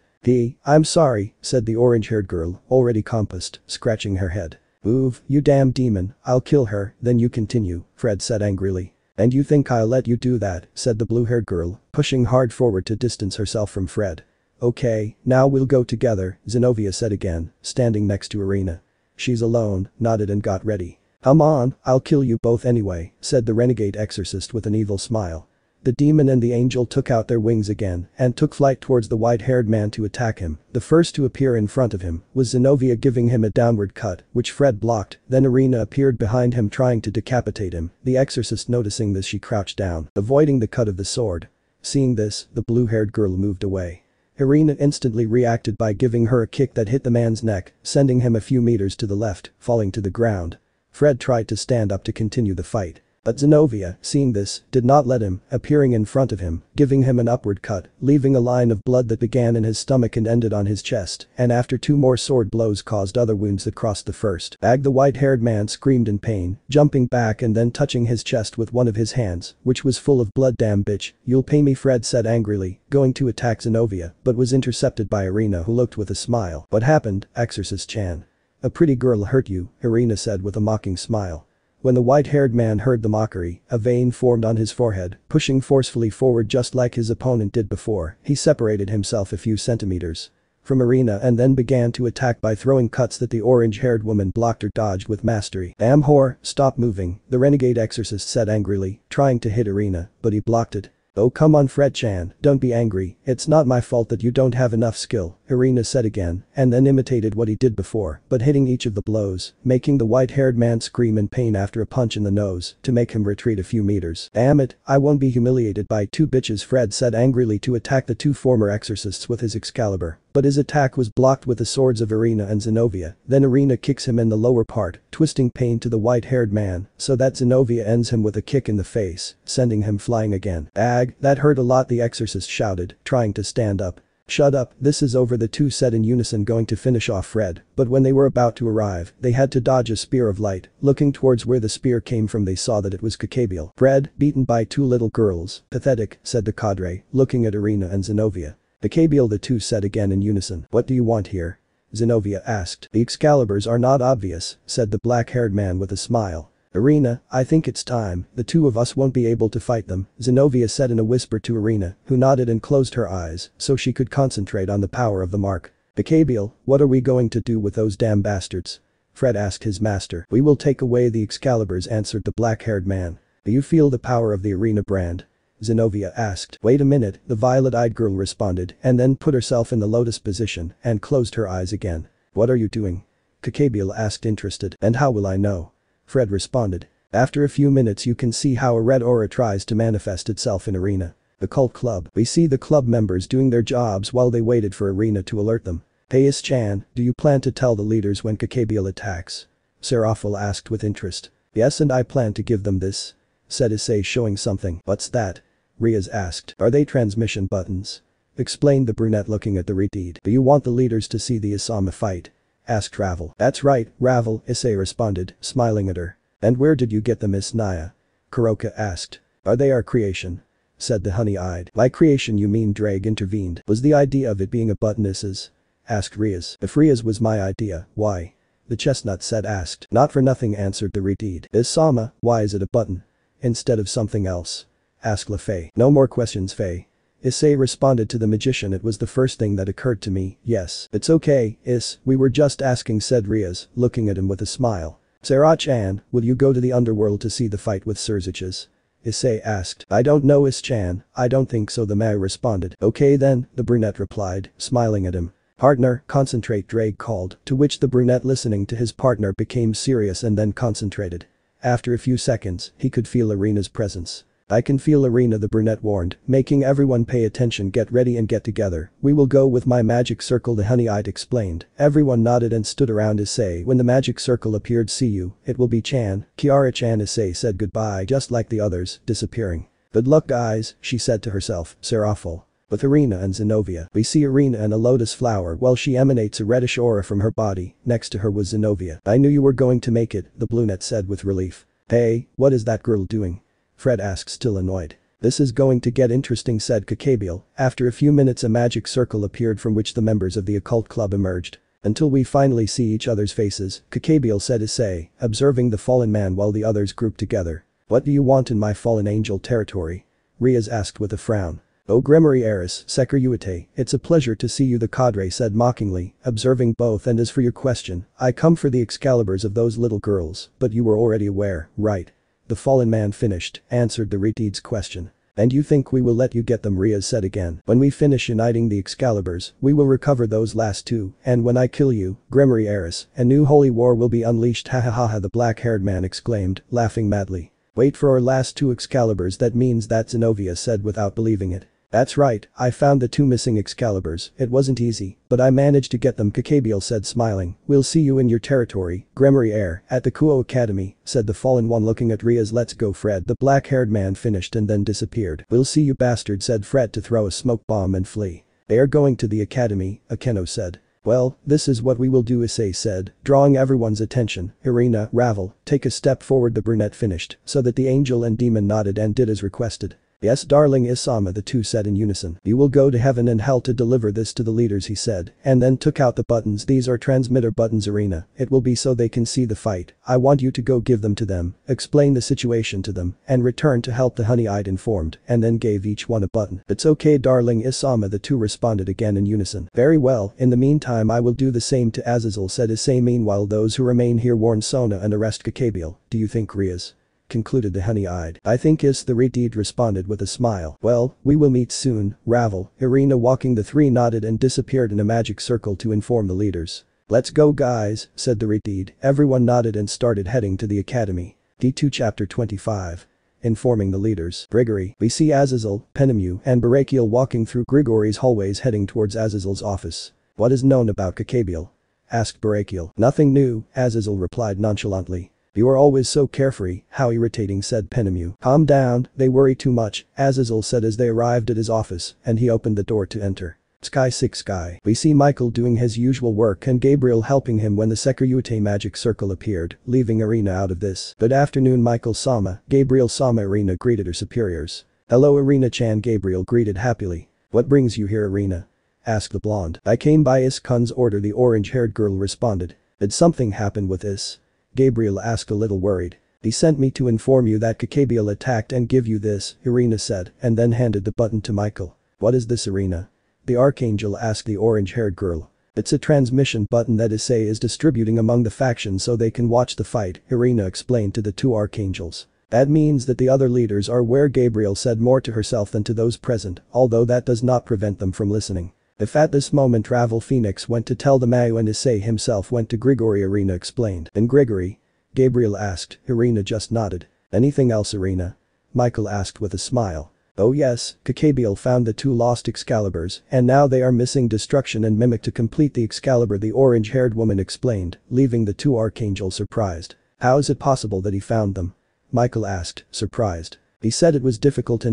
I'm sorry, said the orange-haired girl, already compassed, scratching her head. Move, you damn demon, I'll kill her, then you continue, Fred said angrily. And you think I'll let you do that, said the blue-haired girl, pushing hard forward to distance herself from Fred. Okay, now we'll go together, Zenobia said again, standing next to Irina. She's alone, nodded and got ready. Come on, I'll kill you both anyway, said the renegade exorcist with an evil smile. The demon and the angel took out their wings again and took flight towards the white-haired man to attack him. The first to appear in front of him was Zenobia, giving him a downward cut, which Fred blocked. Then Irina appeared behind him trying to decapitate him. The exorcist, noticing this, she crouched down, avoiding the cut of the sword. Seeing this, the blue-haired girl moved away. Irina instantly reacted by giving her a kick that hit the man's neck, sending him a few meters to the left, falling to the ground. Fred tried to stand up to continue the fight. But Zenobia, seeing this, did not let him, appearing in front of him, giving him an upward cut, leaving a line of blood that began in his stomach and ended on his chest, and after 2 more sword blows caused other wounds that crossed the first. The white-haired man screamed in pain, jumping back and then touching his chest with one of his hands, which was full of blood. Damn bitch, you'll pay me, Fred said angrily, going to attack Zenobia, but was intercepted by Irina, who looked with a smile. What happened, Exorcist-chan? A pretty girl hurt you, Irina said with a mocking smile. When the white-haired man heard the mockery, a vein formed on his forehead, pushing forcefully forward just like his opponent did before. He separated himself a few centimeters from Irina and then began to attack by throwing cuts that the orange-haired woman blocked or dodged with mastery. Damn whore, stop moving, the renegade exorcist said angrily, trying to hit Irina, but he blocked it. Oh come on Fred-chan, don't be angry, it's not my fault that you don't have enough skill, Irina said again, and then imitated what he did before, but hitting each of the blows, making the white-haired man scream in pain after a punch in the nose, to make him retreat a few meters. Damn it, I won't be humiliated by 2 bitches, Fred said angrily to attack the 2 former exorcists with his Excalibur. But his attack was blocked with the swords of Irina and Zenobia. Then Irina kicks him in the lower part, twisting pain to the white-haired man, so that Zenobia ends him with a kick in the face, sending him flying again. Ag, that hurt a lot, the exorcist shouted, trying to stand up. Shut up, this is over, the 2 said in unison, going to finish off Fred, but when they were about to arrive, they had to dodge a spear of light. Looking towards where the spear came from, they saw that it was Cacabiel. Fred, beaten by 2 little girls. Pathetic, said the cadre, looking at Irina and Zenobia. Cacabiel, the 2 said again in unison. What do you want here? Zenobia asked. The Excaliburs are not obvious, said the black-haired man with a smile. Irina, I think it's time, the 2 of us won't be able to fight them, Zenobia said in a whisper to Irina, who nodded and closed her eyes so she could concentrate on the power of the mark. Cacabiel, what are we going to do with those damn bastards? Fred asked his master. We will take away the Excaliburs, answered the black-haired man. Do you feel the power of the Irina brand? Zenobia asked. Wait a minute, the violet-eyed girl responded and then put herself in the lotus position and closed her eyes again. What are you doing? Cacabiel asked, interested. And how will I know? Fred responded. After a few minutes you can see how a red aura tries to manifest itself in Irina. The cult club. We see the club members doing their jobs while they waited for Irina to alert them. Hey Is-chan, do you plan to tell the leaders when Cacabiel attacks? Seraphil asked with interest. Yes, and I plan to give them this, said Issei, showing something. What's that? Rias asked. Are they transmission buttons? Explained the brunette, looking at the redeed. Do you want the leaders to see the Isama fight? Asked Ravel. That's right, Ravel, Issei responded, smiling at her. And where did you get them, Miss Naya? Kuroka asked. Are they our creation? Said the honey-eyed. By creation you mean, Drake intervened. Was the idea of it being a button Issa's? Asked Rias. If Rias was my idea, why? The chestnut said asked. Not for nothing, answered the redeed. Isama, why is it a button? Instead of something else? Asked LaFay. No more questions, Faye. Issei responded to the magician. It was the first thing that occurred to me, yes. It's okay, Is, we were just asking, said Rias, looking at him with a smile. Sarah-chan, will you go to the underworld to see the fight with Surziches? Issei asked. I don't know, Is-chan, I don't think so, the Maya responded. Okay then, the brunette replied, smiling at him. Partner, concentrate, Drake called, to which the brunette, listening to his partner, became serious and then concentrated. After a few seconds, he could feel Irina's presence. I can feel Irina, the brunette warned, making everyone pay attention. Get ready and get together. We will go with my magic circle, the honey-eyed explained. Everyone nodded and stood around Issei. When the magic circle appeared, see you, it will be Chan, Kiara-chan. Issei said goodbye just like the others, disappearing. Good luck guys, she said to herself, Seraphil. With Irina and Zenobia, we see Irina and a lotus flower while she emanates a reddish aura from her body. Next to her was Zenobia. I knew you were going to make it, the brunette said with relief. Hey, what is that girl doing? Fred asked, still annoyed. This is going to get interesting, said Cacabiel. After a few minutes a magic circle appeared from which the members of the occult club emerged. Until we finally see each other's faces, Cacabiel said Issei, observing the fallen man while the others grouped together. What do you want in my fallen angel territory? Rias asked with a frown. Oh Gremory Eris, Seker Uite, it's a pleasure to see you, the cadre said mockingly, observing both. And as for your question, I come for the Excaliburs of those little girls, but you were already aware, right? The fallen man finished, answered the redeed's question. "And you think we will let you get them?" Rias said again. "When we finish uniting the Excaliburs, we will recover those last two, and when I kill you, Grimoire Heiress, a new holy war will be unleashed." "Ha ha ha ha," the black-haired man exclaimed, laughing madly. "Wait for our last two Excaliburs, that means that," Zenobia said without believing it. "That's right, I found the two missing Excaliburs. It wasn't easy, but I managed to get them," Cacabiel said smiling. "We'll see you in your territory, Grimoire Heir, at the Kuo Academy," said the fallen one looking at Rias. "Let's go, Fred," the black-haired man finished and then disappeared. "We'll see you, bastard," said Fred to throw a smoke bomb and flee. "They are going to the academy," Akeno said. "Well, this is what we will do," Issei said, drawing everyone's attention. "Irina, Ravel, take a step forward," the brunette finished, so that the angel and demon nodded and did as requested. "Yes, darling Isama," the two said in unison. "You will go to heaven and hell to deliver this to the leaders," he said, and then took out the buttons. "These are transmitter buttons, Irina. It will be so they can see the fight. I want you to go give them to them, explain the situation to them, and return to help," the honey-eyed informed, and then gave each one a button. "It's okay, darling Isama," the two responded again in unison. "Very well, in the meantime I will do the same to Azazel," said Issei. "Meanwhile those who remain here warn Sona and arrest Cacabiel. Do you think Rias?" concluded the honey-eyed. "I think Is," the Redeed responded with a smile. "Well, we will meet soon, Ravel." Irina walking, the three nodded and disappeared in a magic circle to inform the leaders. "Let's go, guys," said the Redeed. Everyone nodded and started heading to the academy. D2 Chapter 25. Informing the leaders. Grigory. We see Azazel, Penemu, and Barakiel walking through Grigory's hallways heading towards Azazel's office. "What is known about Cacabiel?" asked Barakiel. "Nothing new," Azazel replied nonchalantly. "You are always so carefree, how irritating," said Penemu. "Calm down, they worry too much," Azazel said as they arrived at his office, and he opened the door to enter. Sky 6 Sky. We see Michael doing his usual work and Gabriel helping him when the Securiute magic circle appeared, leaving Irina out of this. "Good afternoon, Michael-sama." Gabriel-sama. Irina greeted her superiors. "Hello, Irina-chan," Gabriel greeted happily. "What brings you here, Irina?" asked the blonde. "I came by Is-kun's order," the orange-haired girl responded. "Did something happen with Is?" Gabriel asked, a little worried. "He sent me to inform you that Cacabiel attacked and give you this," Irina said, and then handed the button to Michael. "What is this, Irina?" the archangel asked the orange-haired girl. "It's a transmission button that Issei is distributing among the factions so they can watch the fight," Irina explained to the two archangels. "That means that the other leaders are aware," Gabriel said, more to herself than to those present, although that does not prevent them from listening. "If at this moment Ravel Phoenix went to tell the Mayu and Issei himself went to Grigory," Irina explained. "And Grigory?" Gabriel asked. Irina just nodded. "Anything else, Irina?" Michael asked with a smile. "Oh yes, Cacabiel found the two lost Excaliburs, and now they are missing Destruction and Mimic to complete the Excalibur," the orange-haired woman explained, leaving the two archangels surprised. "How is it possible that he found them?" Michael asked, surprised. "He said it was difficult,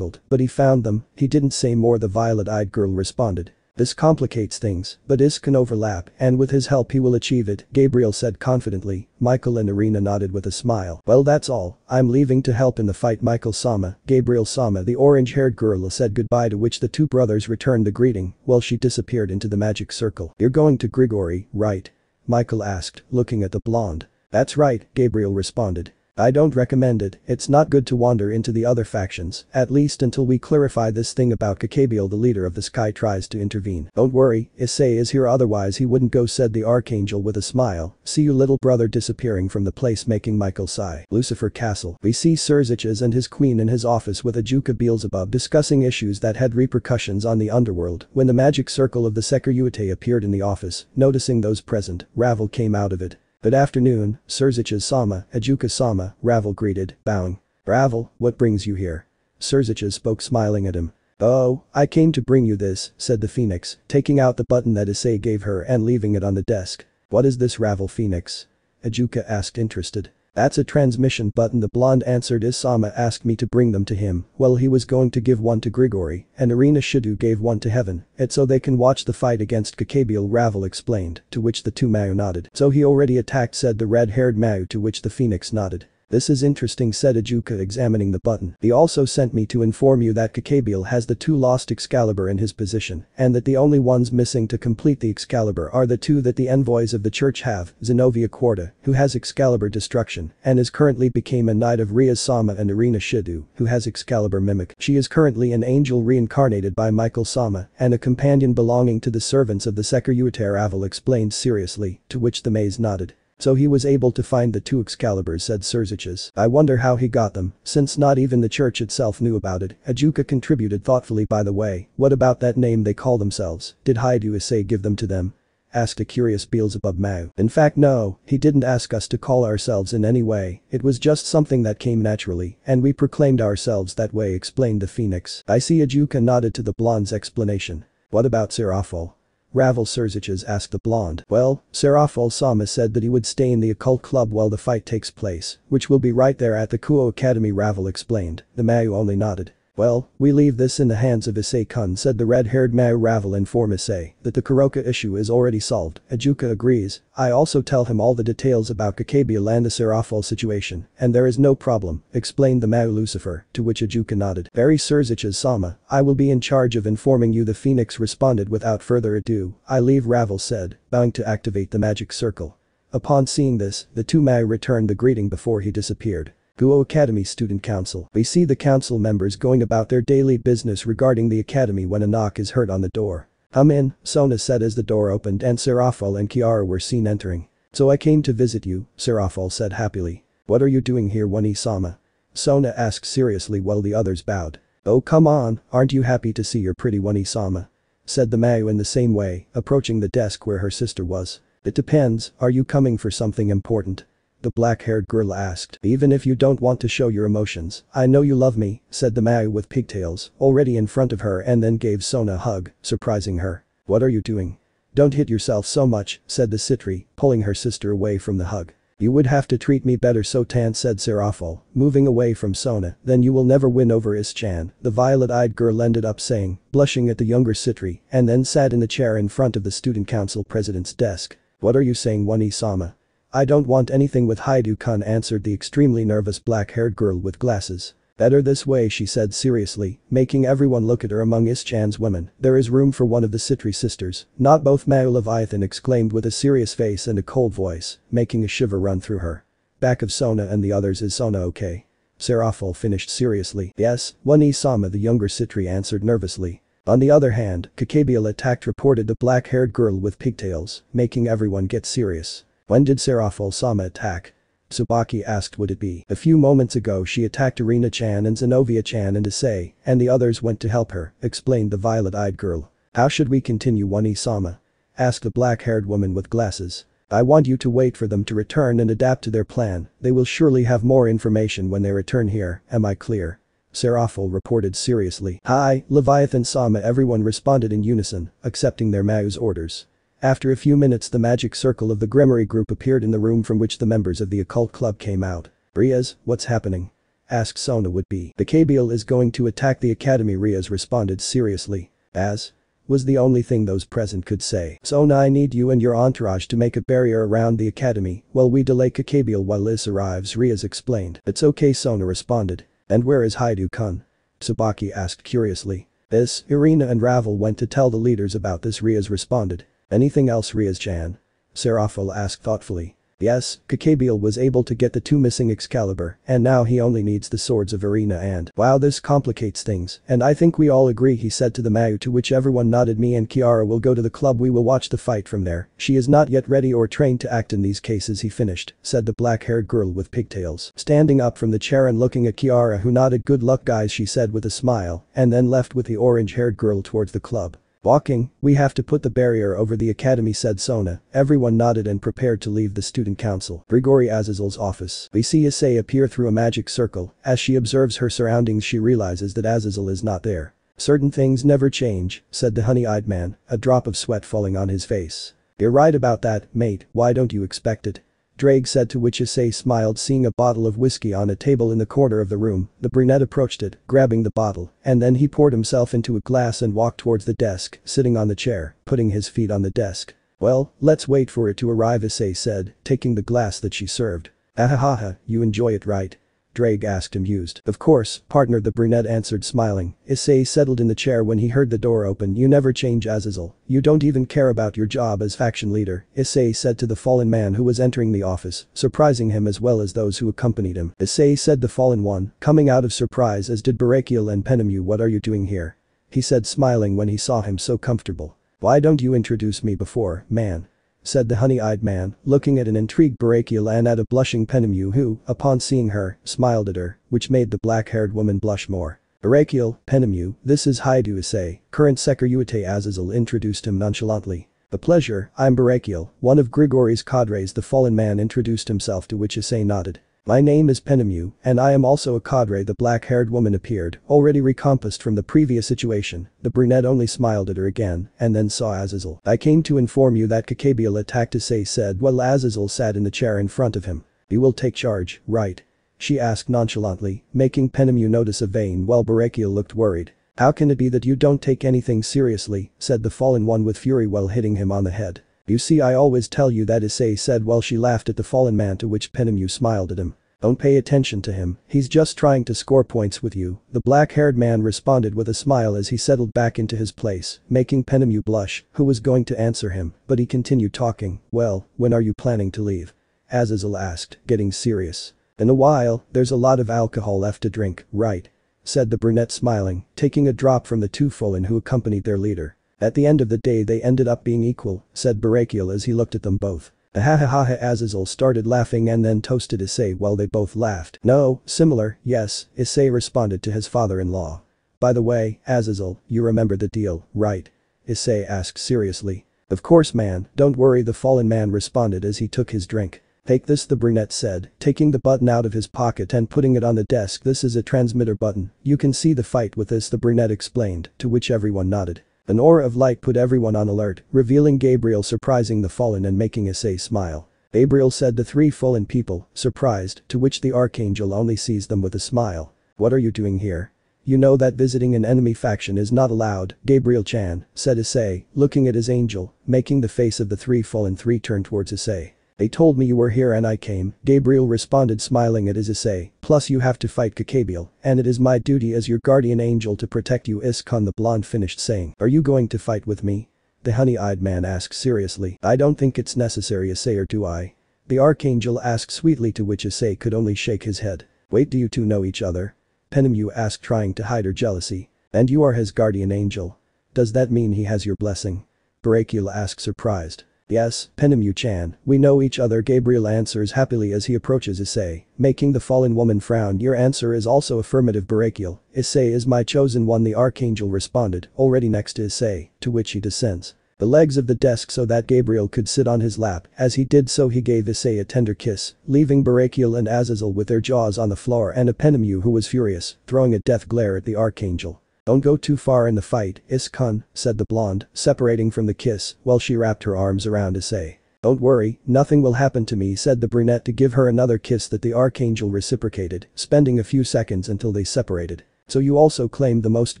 but he found them." "He didn't say more," the violet-eyed girl responded. "This complicates things, but Is can overlap, and with his help he will achieve it," Gabriel said confidently. Michael and Irina nodded with a smile. "Well, that's all. I'm leaving to help in the fight, Michael-sama." Gabriel-sama. The orange-haired girl said goodbye, to which the two brothers returned the greeting while she disappeared into the magic circle. "You're going to Grigory, right?" Michael asked, looking at the blonde. "That's right," Gabriel responded. "I don't recommend it. It's not good to wander into the other factions, at least until we clarify this thing about Cacabiel." The leader of the Sky tries to intervene. "Don't worry, Issei is here, otherwise he wouldn't go," said the archangel with a smile. "See you, little brother," disappearing from the place, making Michael sigh. Lucifer Castle. We see Surziches and his queen in his office with Ajuka Beelzebub discussing issues that had repercussions on the underworld. When the magic circle of the Securiute appeared in the office, noticing those present, Ravel came out of it. "Good afternoon, Surziches-sama," Ajuka-sama, Ravel greeted, bowing. "Ravel, what brings you here?" Surziches spoke, smiling at him. "Oh, I came to bring you this," said the Phoenix, taking out the button that Issei gave her and leaving it on the desk. "What is this, Ravel Phoenix?" Ajuka asked, interested. "That's a transmission button," the blonde answered. "Isama asked me to bring them to him. Well, he was going to give one to Grigory, and Irina Shidu gave one to Heaven. It's so they can watch the fight against Cacabiel," Ravel explained, to which the two Mayu nodded. "So he already attacked," said the red-haired Mayu, to which the Phoenix nodded. "This is interesting," said Ajuka, examining the button. "He also sent me to inform you that Cacabiel has the two lost Excalibur in his possession, and that the only ones missing to complete the Excalibur are the two that the envoys of the church have, Zenobia Quarta, who has Excalibur Destruction, and is currently became a knight of Rias-sama, and Irina Shidu, who has Excalibur Mimic. She is currently an angel reincarnated by Michael-sama, and a companion belonging to the servants of the Securiute," Ravel explained seriously, to which the Maze nodded. So he was able to find the two Excaliburs, said Surziches. I wonder how he got them, since not even the church itself knew about it. Ajuka contributed thoughtfully. By the way, what about that name they call themselves? Did Haidu Issei give them to them? Asked a curious Beelzebub Mao. In fact no, he didn't ask us to call ourselves in any way, it was just something that came naturally, and we proclaimed ourselves that way, explained the Phoenix. I see. Ajuka nodded to the blonde's explanation. What about Serafol? Ravel Surziches asked the blonde. Well, Serafol Sama said that he would stay in the occult club while the fight takes place, which will be right there at the Kuo Academy, Ravel explained. The Mao only nodded. Well, we leave this in the hands of Issei-kun, said the red-haired Mao. Ravel informed Issei that the Kuroka issue is already solved. Ajuka agrees. I also tell him all the details about Kakabiel and the Serafol situation, and there is no problem, explained the Mao Lucifer, to which Ajuka nodded. Very Surziches Sama, I will be in charge of informing you, the Phoenix responded without further ado. I leave, Ravel said, bowing to activate the magic circle. Upon seeing this, the two Mao returned the greeting before he disappeared. Guo Academy Student Council. We see the council members going about their daily business regarding the academy when a knock is heard on the door. Come in, Sona said as the door opened and Serafol and Kiara were seen entering. So I came to visit you, Serafol said happily. What are you doing here, Wani-sama? Sona asked seriously while the others bowed. Oh come on, aren't you happy to see your pretty Wani-sama? Said the Mao in the same way, approaching the desk where her sister was. It depends, are you coming for something important? The black-haired girl asked. Even if you don't want to show your emotions, I know you love me, said the Mao with pigtails, already in front of her, and then gave Sona a hug, surprising her. What are you doing? Don't hit yourself so much, said the Citri, pulling her sister away from the hug. You would have to treat me better, Sotan, said Serafol, moving away from Sona, then you will never win over Is-chan, the violet-eyed girl ended up saying, blushing at the younger Citri, and then sat in the chair in front of the student council president's desk. What are you saying, Wani-sama? I don't want anything with Haidu-kun, answered the extremely nervous black-haired girl with glasses. Better this way, she said seriously, making everyone look at her. Among Is-chan's women, there is room for one of the Citri sisters, not both, Mao Leviathan exclaimed with a serious face and a cold voice, making a shiver run through her. Back of Sona and the others. Is Sona okay? Serafol finished seriously. Yes, Wani-sama, the younger Citri answered nervously. On the other hand, Kakabiel attacked, reported the black-haired girl with pigtails, making everyone get serious. When did Serafol-sama attack? Tsubaki asked. Would it be? A few moments ago she attacked Irina-chan and Zenobia-chan and Issei, and the others went to help her, explained the violet-eyed girl. How should we continue, Wani-sama? Asked the black-haired woman with glasses. I want you to wait for them to return and adapt to their plan, they will surely have more information when they return here, am I clear? Serafol reported seriously. Hi, Leviathan-sama, everyone responded in unison, accepting their Mao's orders. After a few minutes the magic circle of the Grimoire group appeared in the room from which the members of the occult club came out. Rias, what's happening? Asked Sona would-be. The Kabiel is going to attack the academy, Rias responded seriously. As? Was the only thing those present could say. Sona, I need you and your entourage to make a barrier around the academy while we delay Kakabiel while Liz arrives, Rias explained. It's okay, Sona responded. And where is Haidu-kun? Tsubaki asked curiously. This, Irina and Ravel went to tell the leaders about this, Rias responded. Anything else, Rias-chan? Serafol asked thoughtfully. Yes, Kakabiel was able to get the two missing Excalibur, and now he only needs the swords of Irina and… Wow, this complicates things, and I think we all agree, he said to the Mao, to which everyone nodded. Me and Kiara will go to the club, we will watch the fight from there. She is not yet ready or trained to act in these cases, he finished, said the black-haired girl with pigtails. Standing up from the chair and looking at Kiara, who nodded. Good luck guys, she said with a smile, and then left with the orange-haired girl towards the club. Walking, we have to put the barrier over the academy, said Sona. Everyone nodded and prepared to leave the student council. Grigori Azazel's office. We see Issei appear through a magic circle. As she observes her surroundings she realizes that Azazel is not there. Certain things never change, said the honey-eyed man, a drop of sweat falling on his face. You're right about that, mate, why don't you expect it? Drake said, to which Issei smiled, seeing a bottle of whiskey on a table in the corner of the room. The brunette approached it, grabbing the bottle, and then he poured himself into a glass and walked towards the desk, sitting on the chair, putting his feet on the desk. Well, let's wait for it to arrive, Issei said, taking the glass that she served. Ahahaha, you enjoy it right? Drake asked, amused. Of course, partner, the brunette answered, smiling. Issei settled in the chair when he heard the door open. You never change, Azazel. You don't even care about your job as faction leader, Issei said to the fallen man who was entering the office, surprising him as well as those who accompanied him. Issei, said the fallen one, coming out of surprise, as did Barakiel and Penemu. What are you doing here? He said, smiling when he saw him so comfortable. Why don't you introduce me before, man? said the honey-eyed man, looking at an intrigued Barakiel and at a blushing Penemu who, upon seeing her, smiled at her, which made the black-haired woman blush more. Barakiel, Penemu, this is Haidu Issei, current Secretary Azazel introduced him nonchalantly. A pleasure, I'm Barakiel, one of Grigori's cadres. The fallen man introduced himself, to which Issei nodded. My name is Penemu, and I am also a cadre. The black-haired woman appeared, already recompassed from the previous situation. The brunette only smiled at her again, and then saw Azazel. I came to inform you that Kakabiel attacked, Issei said while Azazel sat in the chair in front of him. You will take charge, right? She asked nonchalantly, making Penemu notice a vein while Barakiel looked worried. How can it be that you don't take anything seriously, said the fallen one with fury while hitting him on the head. You see, I always tell you that, Issei said while she laughed at the fallen man, to which Penemu smiled at him. Don't pay attention to him, he's just trying to score points with you, the black-haired man responded with a smile as he settled back into his place, making Penemu blush, who was going to answer him, but he continued talking. Well, when are you planning to leave? Azazel asked, getting serious. In a while, there's a lot of alcohol left to drink, right? Said the brunette smiling, taking a drop from the two fallen who accompanied their leader. At the end of the day they ended up being equal, said Barakiel as he looked at them both. Ahahaha. Azazel started laughing and then toasted Issei while they both laughed. No, similar, yes, Issei responded to his father-in-law. By the way, Azazel, you remember the deal, right? Issei asked seriously. Of course man, don't worry, the fallen man responded as he took his drink. Take this, the brunette said, taking the button out of his pocket and putting it on the desk. This is a transmitter button, you can see the fight with this, the brunette explained, to which everyone nodded. An aura of light put everyone on alert, revealing Gabriel, surprising the fallen and making Issei smile. Gabriel said the three fallen people, surprised, to which the archangel only sees them with a smile. What are you doing here? You know that visiting an enemy faction is not allowed, Gabriel-chan, said Issei, looking at his angel, making the face of the three fallen three turn towards Issei. They told me you were here and I came, Gabriel responded smiling at his Issei, plus you have to fight Kakabiel, and it is my duty as your guardian angel to protect you. Iskon the blonde finished saying. Are you going to fight with me? The honey-eyed man asked seriously. I don't think it's necessary, Issei, or do I? The archangel asked sweetly, to which Issei could only shake his head. Wait, do you two know each other? Penemu asked, trying to hide her jealousy. And you are his guardian angel? Does that mean he has your blessing? Barakiel asked surprised. Yes, Penemu-chan, we know each other, Gabriel answers happily as he approaches Issei, making the fallen woman frown. Your answer is also affirmative, Barakiel. Issei is my chosen one, the archangel responded, already next to Issei, to which he descends the legs of the desk so that Gabriel could sit on his lap. As he did so he gave Issei a tender kiss, leaving Barakiel and Azazel with their jaws on the floor and a Penemu who was furious, throwing a death glare at the archangel. Don't go too far in the fight, Iskon, said the blonde, separating from the kiss while she wrapped her arms around Issei. Don't worry, nothing will happen to me, said the brunette to give her another kiss that the archangel reciprocated, spending a few seconds until they separated. So you also claimed the most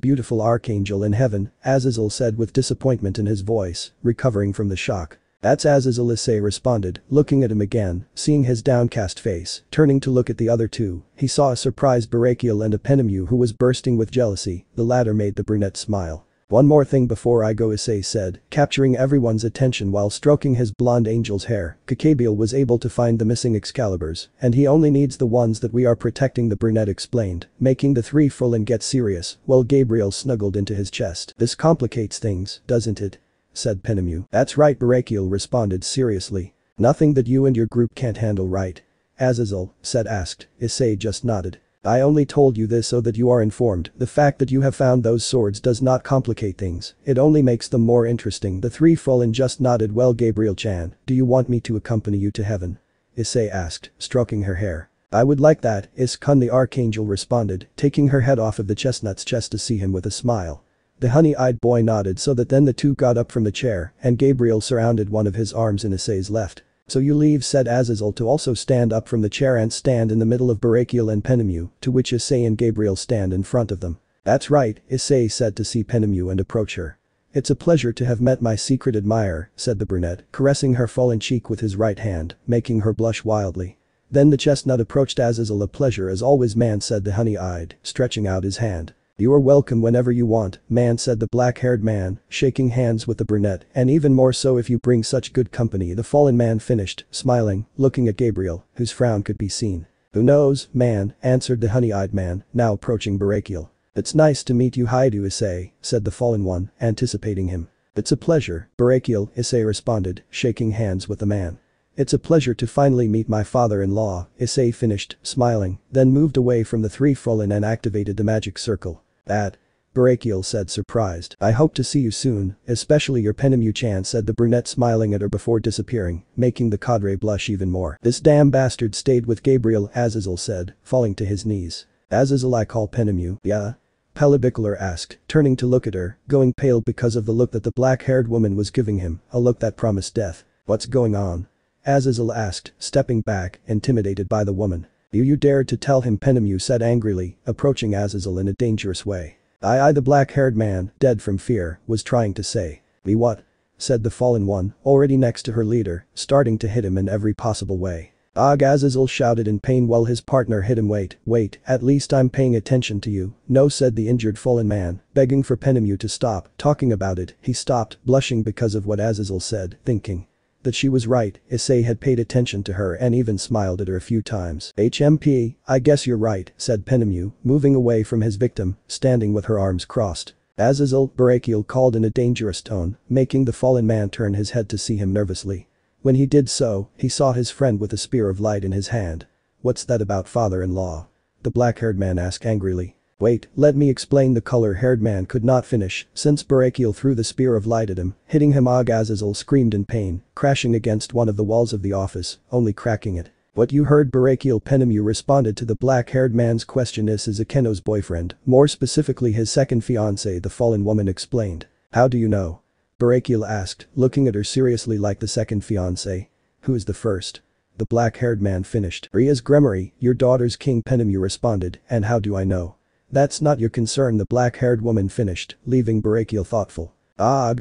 beautiful archangel in heaven, Azazel said with disappointment in his voice, recovering from the shock. That's Azazel, Issei responded, looking at him again, seeing his downcast face, turning to look at the other two, he saw a surprised Barakiel and a Penemu who was bursting with jealousy, the latter made the brunette smile. One more thing before I go, Issei said, capturing everyone's attention while stroking his blonde angel's hair. Kakabiel was able to find the missing Excaliburs, and he only needs the ones that we are protecting, the brunette explained, making the three fallen get serious, while Gabriel snuggled into his chest. This complicates things, doesn't it? Said Penemu. That's right, Barakiel responded seriously. Nothing that you and your group can't handle, right? Azazel, said asked, Issei just nodded. I only told you this so that you are informed. The fact that you have found those swords does not complicate things, it only makes them more interesting. The three fallen just nodded. Well, Gabriel-chan, do you want me to accompany you to heaven? Issei asked, stroking her hair. I would like that, Iskon the archangel responded, taking her head off of the chestnut's chest to see him with a smile. The honey-eyed boy nodded, so that then the two got up from the chair and Gabriel surrounded one of his arms in Issei's left. So you leave, said Azazel to also stand up from the chair and stand in the middle of Barakiel and Penemu, to which Issei and Gabriel stand in front of them. That's right, Issei said to see Penemu and approach her. It's a pleasure to have met my secret admirer, said the brunette, caressing her fallen cheek with his right hand, making her blush wildly. Then the chestnut approached Azazel. A pleasure as always, man, said the honey-eyed, stretching out his hand. You are welcome whenever you want, man, said the black-haired man, shaking hands with the brunette, and even more so if you bring such good company, the fallen man finished, smiling, looking at Gabriel, whose frown could be seen. Who knows, man, answered the honey-eyed man, now approaching Barakiel. It's nice to meet you, Haidu Issei, said the fallen one, anticipating him. It's a pleasure, Barakiel, Issei responded, shaking hands with the man. It's a pleasure to finally meet my father-in-law, Issei finished, smiling, then moved away from the three Fullen and activated the magic circle. That? Barakiel said surprised. I hope to see you soon, especially your Penemu-chan said the brunette smiling at her before disappearing, making the cadre blush even more. This damn bastard stayed with Gabriel, Azazel said, falling to his knees. Azazel, I call Penemu. Yeah? Palworld asked, turning to look at her, going pale because of the look that the black-haired woman was giving him, a look that promised death. What's going on? Azazel asked, stepping back, intimidated by the woman. You dared to tell him, Penemu said angrily, approaching Azazel in a dangerous way. The black-haired man, dead from fear, was trying to say. Me what? Said the fallen one, already next to her leader, starting to hit him in every possible way. Azazel shouted in pain while his partner hit him. Wait, at least I'm paying attention to you. No, said the injured fallen man, begging for Penemu to stop talking about it. He stopped, blushing because of what Azazel said, thinking that she was right. Issei had paid attention to her and even smiled at her a few times. HMP, I guess you're right, said Penemu, moving away from his victim, standing with her arms crossed. Azazel, Barakiel called in a dangerous tone, making the fallen man turn his head to see him nervously. When he did so, he saw his friend with a spear of light in his hand. What's that about father-in-law? The black-haired man asked angrily. Wait, let me explain. The color-haired man could not finish, since Barakiel threw the spear of light at him, hitting him. Azazel screamed in pain, crashing against one of the walls of the office, only cracking it. What you heard, Barakiel. Penemu responded to the black-haired man's question. This is Akeno's boyfriend, more specifically his second fiancé, the fallen woman explained. How do you know? Barakiel asked, looking at her seriously like the second fiancé. Who is the first? The black-haired man finished. Rias Gremory, your daughter's king. Penemu responded, and how do I know? That's not your concern, the black-haired woman finished, leaving Barakiel thoughtful.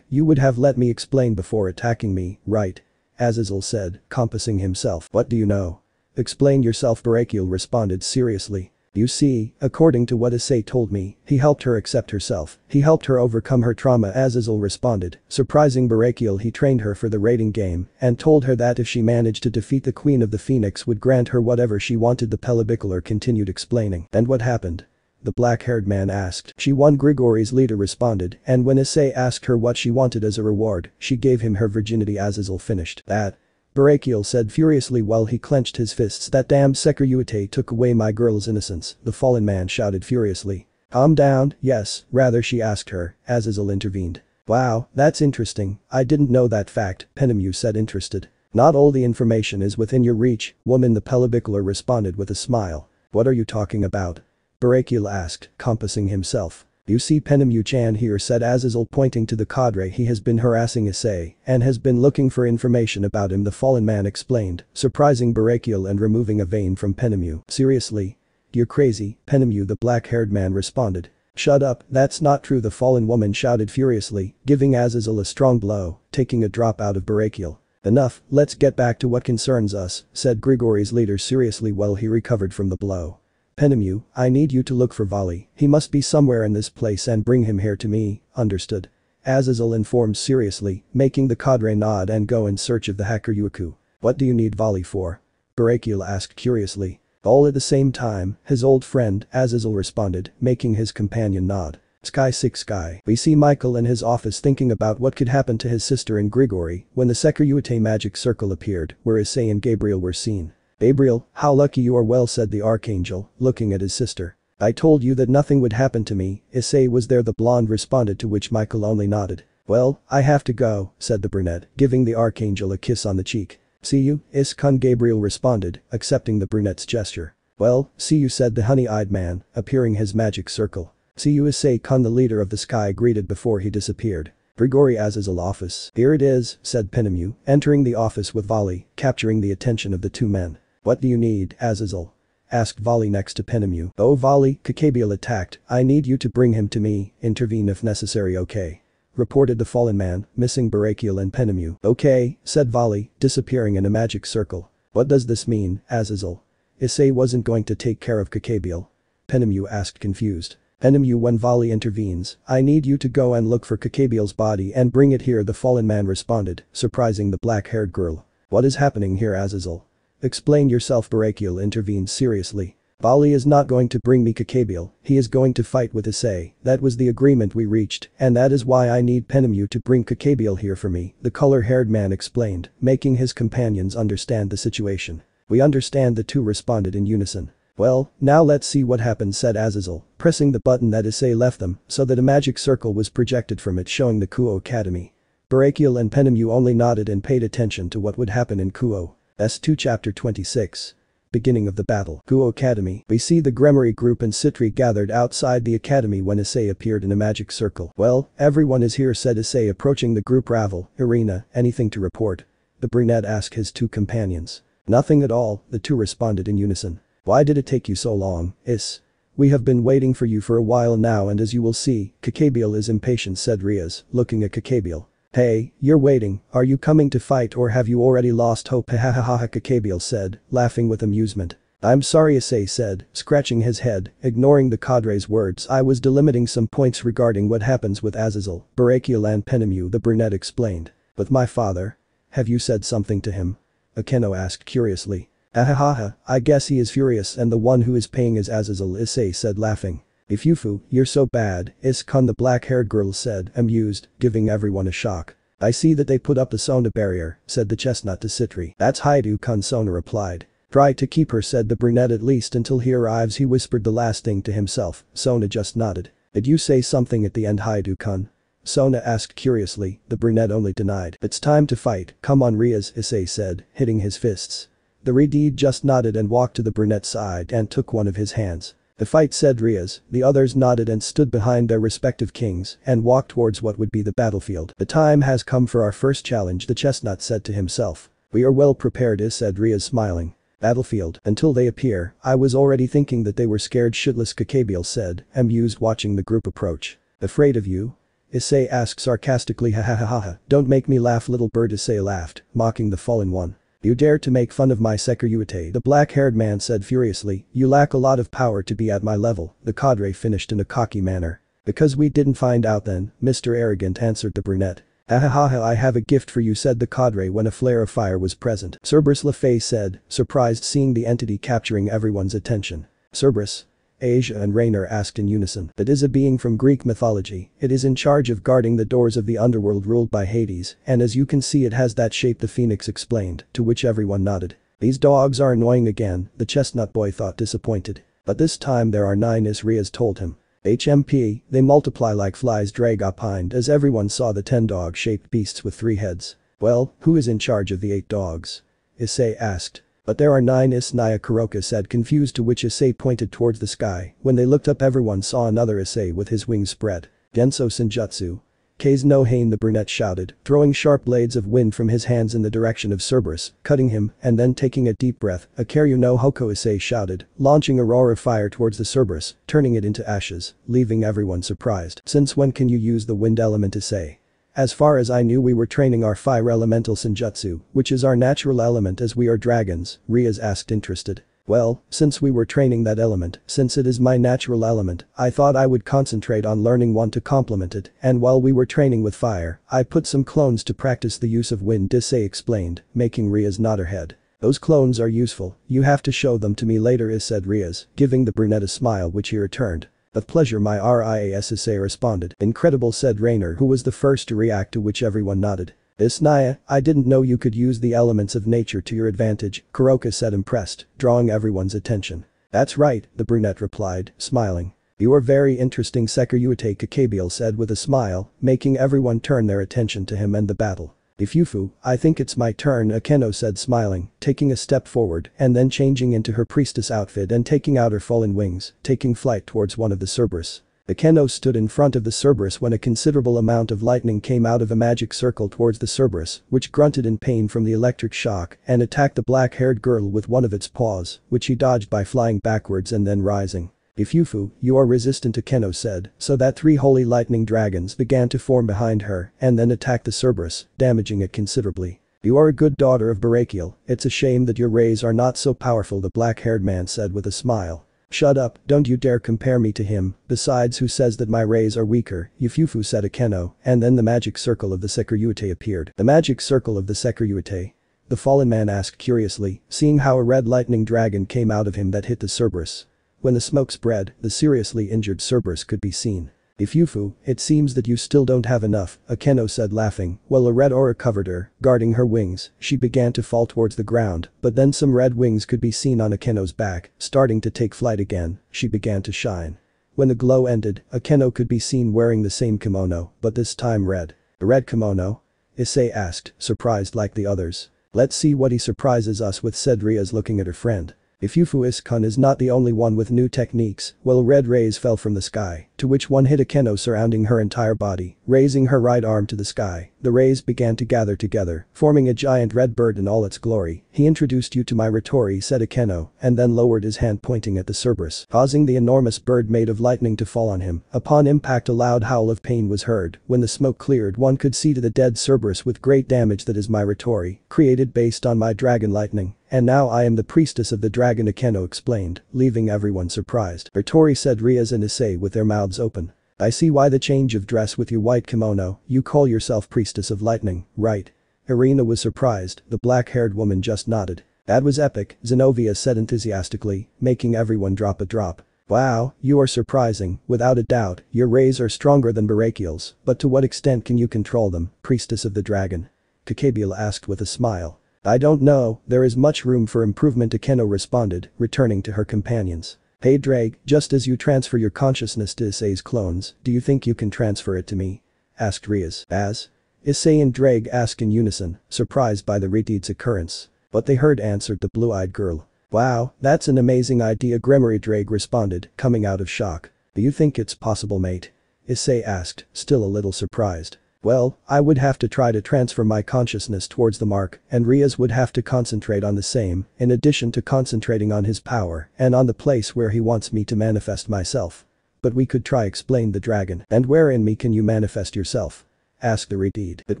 You would have let me explain before attacking me, right? Azazel said, compassing himself. What do you know? Explain yourself, Barakiel responded seriously. You see, according to what Issei told me, he helped her accept herself. He helped her overcome her trauma, Azazel responded, surprising Barakiel. He trained her for the raiding game and told her that if she managed to defeat the Queen of the Phoenix would grant her whatever she wanted. The Palworld continued explaining. And what happened? The black-haired man asked. She won, Grigori's leader responded, and when Issei asked her what she wanted as a reward, she gave him her virginity. Azazel finished. That? Barakiel said furiously while he clenched his fists. That damn Sekirute took away my girl's innocence, the fallen man shouted furiously. Calm down, yes, rather, she asked her, Azazel intervened. Wow, that's interesting, I didn't know that fact, Penemu said interested. Not all the information is within your reach, woman, the Palworld responded with a smile. What are you talking about? Barakiel asked, compassing himself. You see, Penemu-chan here, said Azazel, pointing to the cadre. He has been harassing Issei and has been looking for information about him, the fallen man explained, surprising Barakiel and removing a vein from Penemu. Seriously? You're crazy, Penemu, the black-haired man responded. Shut up, that's not true, the fallen woman shouted furiously, giving Azazel a strong blow, taking a drop out of Barakiel. Enough, let's get back to what concerns us, said Grigori's leader seriously while he recovered from the blow. Penemu, I need you to look for Vali. He must be somewhere in this place and bring him here to me, understood? Azazel informed seriously, making the cadre nod and go in search of the hacker Yuku. What do you need Vali for? Barakiel asked curiously. All at the same time, his old friend, Azazel responded, making his companion nod. Sky 6 Sky. We see Michael in his office thinking about what could happen to his sister and Grigori when the Sekirute magic circle appeared, where Issei and Gabriel were seen. Gabriel, how lucky you are, well, said the archangel, looking at his sister. I told you that nothing would happen to me. Issei was there, the blonde responded, to which Michael only nodded. Well, I have to go, said the brunette, giving the archangel a kiss on the cheek. See you, Is-kun, Gabriel responded, accepting the brunette's gesture. Well, see you, said the honey-eyed man, appearing his magic circle. See you, Issei-kun, the leader of the sky greeted before he disappeared. Grigori Azazel office. Here it is, said Penemu, entering the office with Vali, capturing the attention of the two men. What do you need, Azazel? Asked Vali next to Penemu. Oh Vali, Kakabiel attacked, I need you to bring him to me, intervene if necessary, okay? Reported the fallen man, missing Barakiel and Penemu. Okay, said Vali, disappearing in a magic circle. What does this mean, Azazel? Issei wasn't going to take care of Kakabiel? Penemu asked confused. Penemu, when Vali intervenes, I need you to go and look for Kakabiel's body and bring it here, the fallen man responded, surprising the black-haired girl. What is happening here, Azazel? Explain yourself, Barakiel intervened seriously. Bali is not going to bring me Kakabiel, he is going to fight with Issei, that was the agreement we reached, and that is why I need Penemu to bring Kakabiel here for me, the color-haired man explained, making his companions understand the situation. We understand, the two responded in unison. Well, now let's see what happens, said Azazel, pressing the button that Issei left them so that a magic circle was projected from it showing the Kuo Academy. Barakiel and Penemu only nodded and paid attention to what would happen in Kuo. S2 Chapter 26. Beginning of the battle. Kuo Academy. We see the Gremory group and Citri gathered outside the academy when Issei appeared in a magic circle. Well, everyone is here, said Issei approaching the group. Ravel, Irina, anything to report? The brunette asked his two companions. Nothing at all, the two responded in unison. Why did it take you so long, Is? We have been waiting for you for a while now, and as you will see, Kakabiel is impatient, said Rias, looking at Kakabiel. Hey, you're waiting, are you coming to fight or have you already lost hope? Hahaha, Kakabiel said, laughing with amusement. I'm sorry, Issei said, scratching his head, ignoring the cadre's words. I was delimiting some points regarding what happens with Azazel, Barakiel and Penemu, the brunette explained. With my father? Have you said something to him? Akeno asked curiously. Ahahaha, I guess he is furious and the one who is paying is Azazel, Issei said laughing. Ifufu, you're so bad, Iskon, the black-haired girl said, amused, giving everyone a shock. I see that they put up the Sona barrier, said the chestnut to Citri. That's Haidu-kun, Sona replied. Try to keep her, said the brunette, at least until he arrives. He whispered the last thing to himself. Sona just nodded. Did you say something at the end, Haidu-kun? Sona asked curiously, the brunette only denied. It's time to fight, come on Rias, Issei said, hitting his fists. The Redeed just nodded and walked to the brunette's side and took one of his hands. The fight, said Rias, the others nodded and stood behind their respective kings and walked towards what would be the battlefield. The time has come for our first challenge, the chestnut said to himself. We are well prepared, said Rias smiling. Battlefield, until they appear, I was already thinking that they were scared shitless, Kakabiel said, amused watching the group approach. Afraid of you? Issei asked sarcastically. Hahaha, don't make me laugh, little bird, Issei laughed, mocking the fallen one. You dare to make fun of my Sekiryuite, the black-haired man said furiously. You lack a lot of power to be at my level, the cadre finished in a cocky manner. Because we didn't find out then, Mr. Arrogant, answered the brunette. Ahahaha, I have a gift for you, said the cadre when a flare of fire was present. Cerberus, LaFay said, surprised seeing the entity capturing everyone's attention. Cerberus? Asia and Rainer asked in unison. That is a being from Greek mythology. It is in charge of guarding the doors of the underworld ruled by Hades, and as you can see it has that shape, the phoenix explained, to which everyone nodded. These dogs are annoying again, the chestnut boy thought, disappointed. But this time there are 9, as Rias told him. HMP, they multiply like flies, Drag opined as everyone saw the 10 dog-shaped beasts with 3 heads. Well, who is in charge of the 8 dogs? Issei asked. But there are 9, Naya Kuroka said, confused, to which Issei pointed towards the sky. When they looked up everyone saw another Issei with his wings spread. Genso Senjutsu. Kei's no Hane, the brunette shouted, throwing sharp blades of wind from his hands in the direction of Cerberus, cutting him, and then taking a deep breath. Akaryu no Hoko, Issei shouted, launching a roar of fire towards the Cerberus, turning it into ashes, leaving everyone surprised. Since when can you use the wind element, Issei? As far as I knew we were training our fire elemental Senjutsu, which is our natural element as we are dragons, Rias asked interested. Well, since we were training that element, since it is my natural element, I thought I would concentrate on learning one to complement it, and while we were training with fire, I put some clones to practice the use of wind, Issei explained, making Rias nod her head. Those clones are useful, you have to show them to me later, said Rias, giving the brunette a smile which he returned. With pleasure, my Rias, Issei responded. Incredible, said Rainer, who was the first to react, to which everyone nodded. Naya, I didn't know you could use the elements of nature to your advantage, Kuroka said, impressed, drawing everyone's attention. That's right, the brunette replied, smiling. You are very interesting, Sekiryuite, Kakabiel said with a smile, making everyone turn their attention to him and the battle. Ifufu, I think it's my turn, Akeno said, smiling, taking a step forward and then changing into her priestess outfit and taking out her fallen wings, taking flight towards one of the Cerberus. Akeno stood in front of the Cerberus when a considerable amount of lightning came out of a magic circle towards the Cerberus, which grunted in pain from the electric shock and attacked the black-haired girl with one of its paws, which he dodged by flying backwards and then rising. Ifufu, you are resistant, Akeno said, so that 3 holy lightning dragons began to form behind her and then attacked the Cerberus, damaging it considerably. You are a good daughter of Barakiel, it's a shame that your rays are not so powerful, the black-haired man said with a smile. Shut up, don't you dare compare me to him, besides who says that my rays are weaker, Ifufu said Akeno, and then the magic circle of the Sekiryuite appeared. The magic circle of the Sekiryuite? The fallen man asked curiously, seeing how a red lightning dragon came out of him that hit the Cerberus. When the smoke spread, the seriously injured Cerberus could be seen. Ifufu, it seems that you still don't have enough, Akeno said laughing, while a red aura covered her, guarding her wings. She began to fall towards the ground, but then some red wings could be seen on Akeno's back, starting to take flight again. She began to shine. When the glow ended, Akeno could be seen wearing the same kimono, but this time red. A red kimono? Issei asked, surprised like the others. Let's see what he surprises us with, said Rias looking at her friend. Ifufu-kun is not the only one with new techniques, while red rays fell from the sky, to which one hit Akeno surrounding her entire body, raising her right arm to the sky. The rays began to gather together, forming a giant red bird in all its glory. He introduced you to my Ritori, said Akeno, and then lowered his hand pointing at the Cerberus, causing the enormous bird made of lightning to fall on him. Upon impact a loud howl of pain was heard. When the smoke cleared, one could see to the dead Cerberus with great damage. That is my Ritori, created based on my dragon lightning. And now I am the priestess of the dragon, Akeno explained, leaving everyone surprised. Ritori, said Rias and Issei with their mouths open. I see why the change of dress with your white kimono. You call yourself priestess of lightning, right? Irina was surprised. The black-haired woman just nodded. That was epic, Zenobia said enthusiastically, making everyone drop a drop. Wow, you are surprising, without a doubt. Your rays are stronger than brachials, but to what extent can you control them, priestess of the dragon? Kakebila asked with a smile. I don't know, there is much room for improvement, Akeno responded, returning to her companions. Hey Drake, just as you transfer your consciousness to Issei's clones, do you think you can transfer it to me? Asked Rias. As? Issei and Drake asked in unison, surprised by the Retide's occurrence. What they heard, answered the blue-eyed girl. Wow, that's an amazing idea, Gremory, Drake responded, coming out of shock. Do you think it's possible, mate? Issei asked, still a little surprised. Well, I would have to try to transfer my consciousness towards the mark, and Rias would have to concentrate on the same, in addition to concentrating on his power and on the place where he wants me to manifest myself. But we could try, explained the dragon. And where in me can you manifest yourself? Asked the Retide. It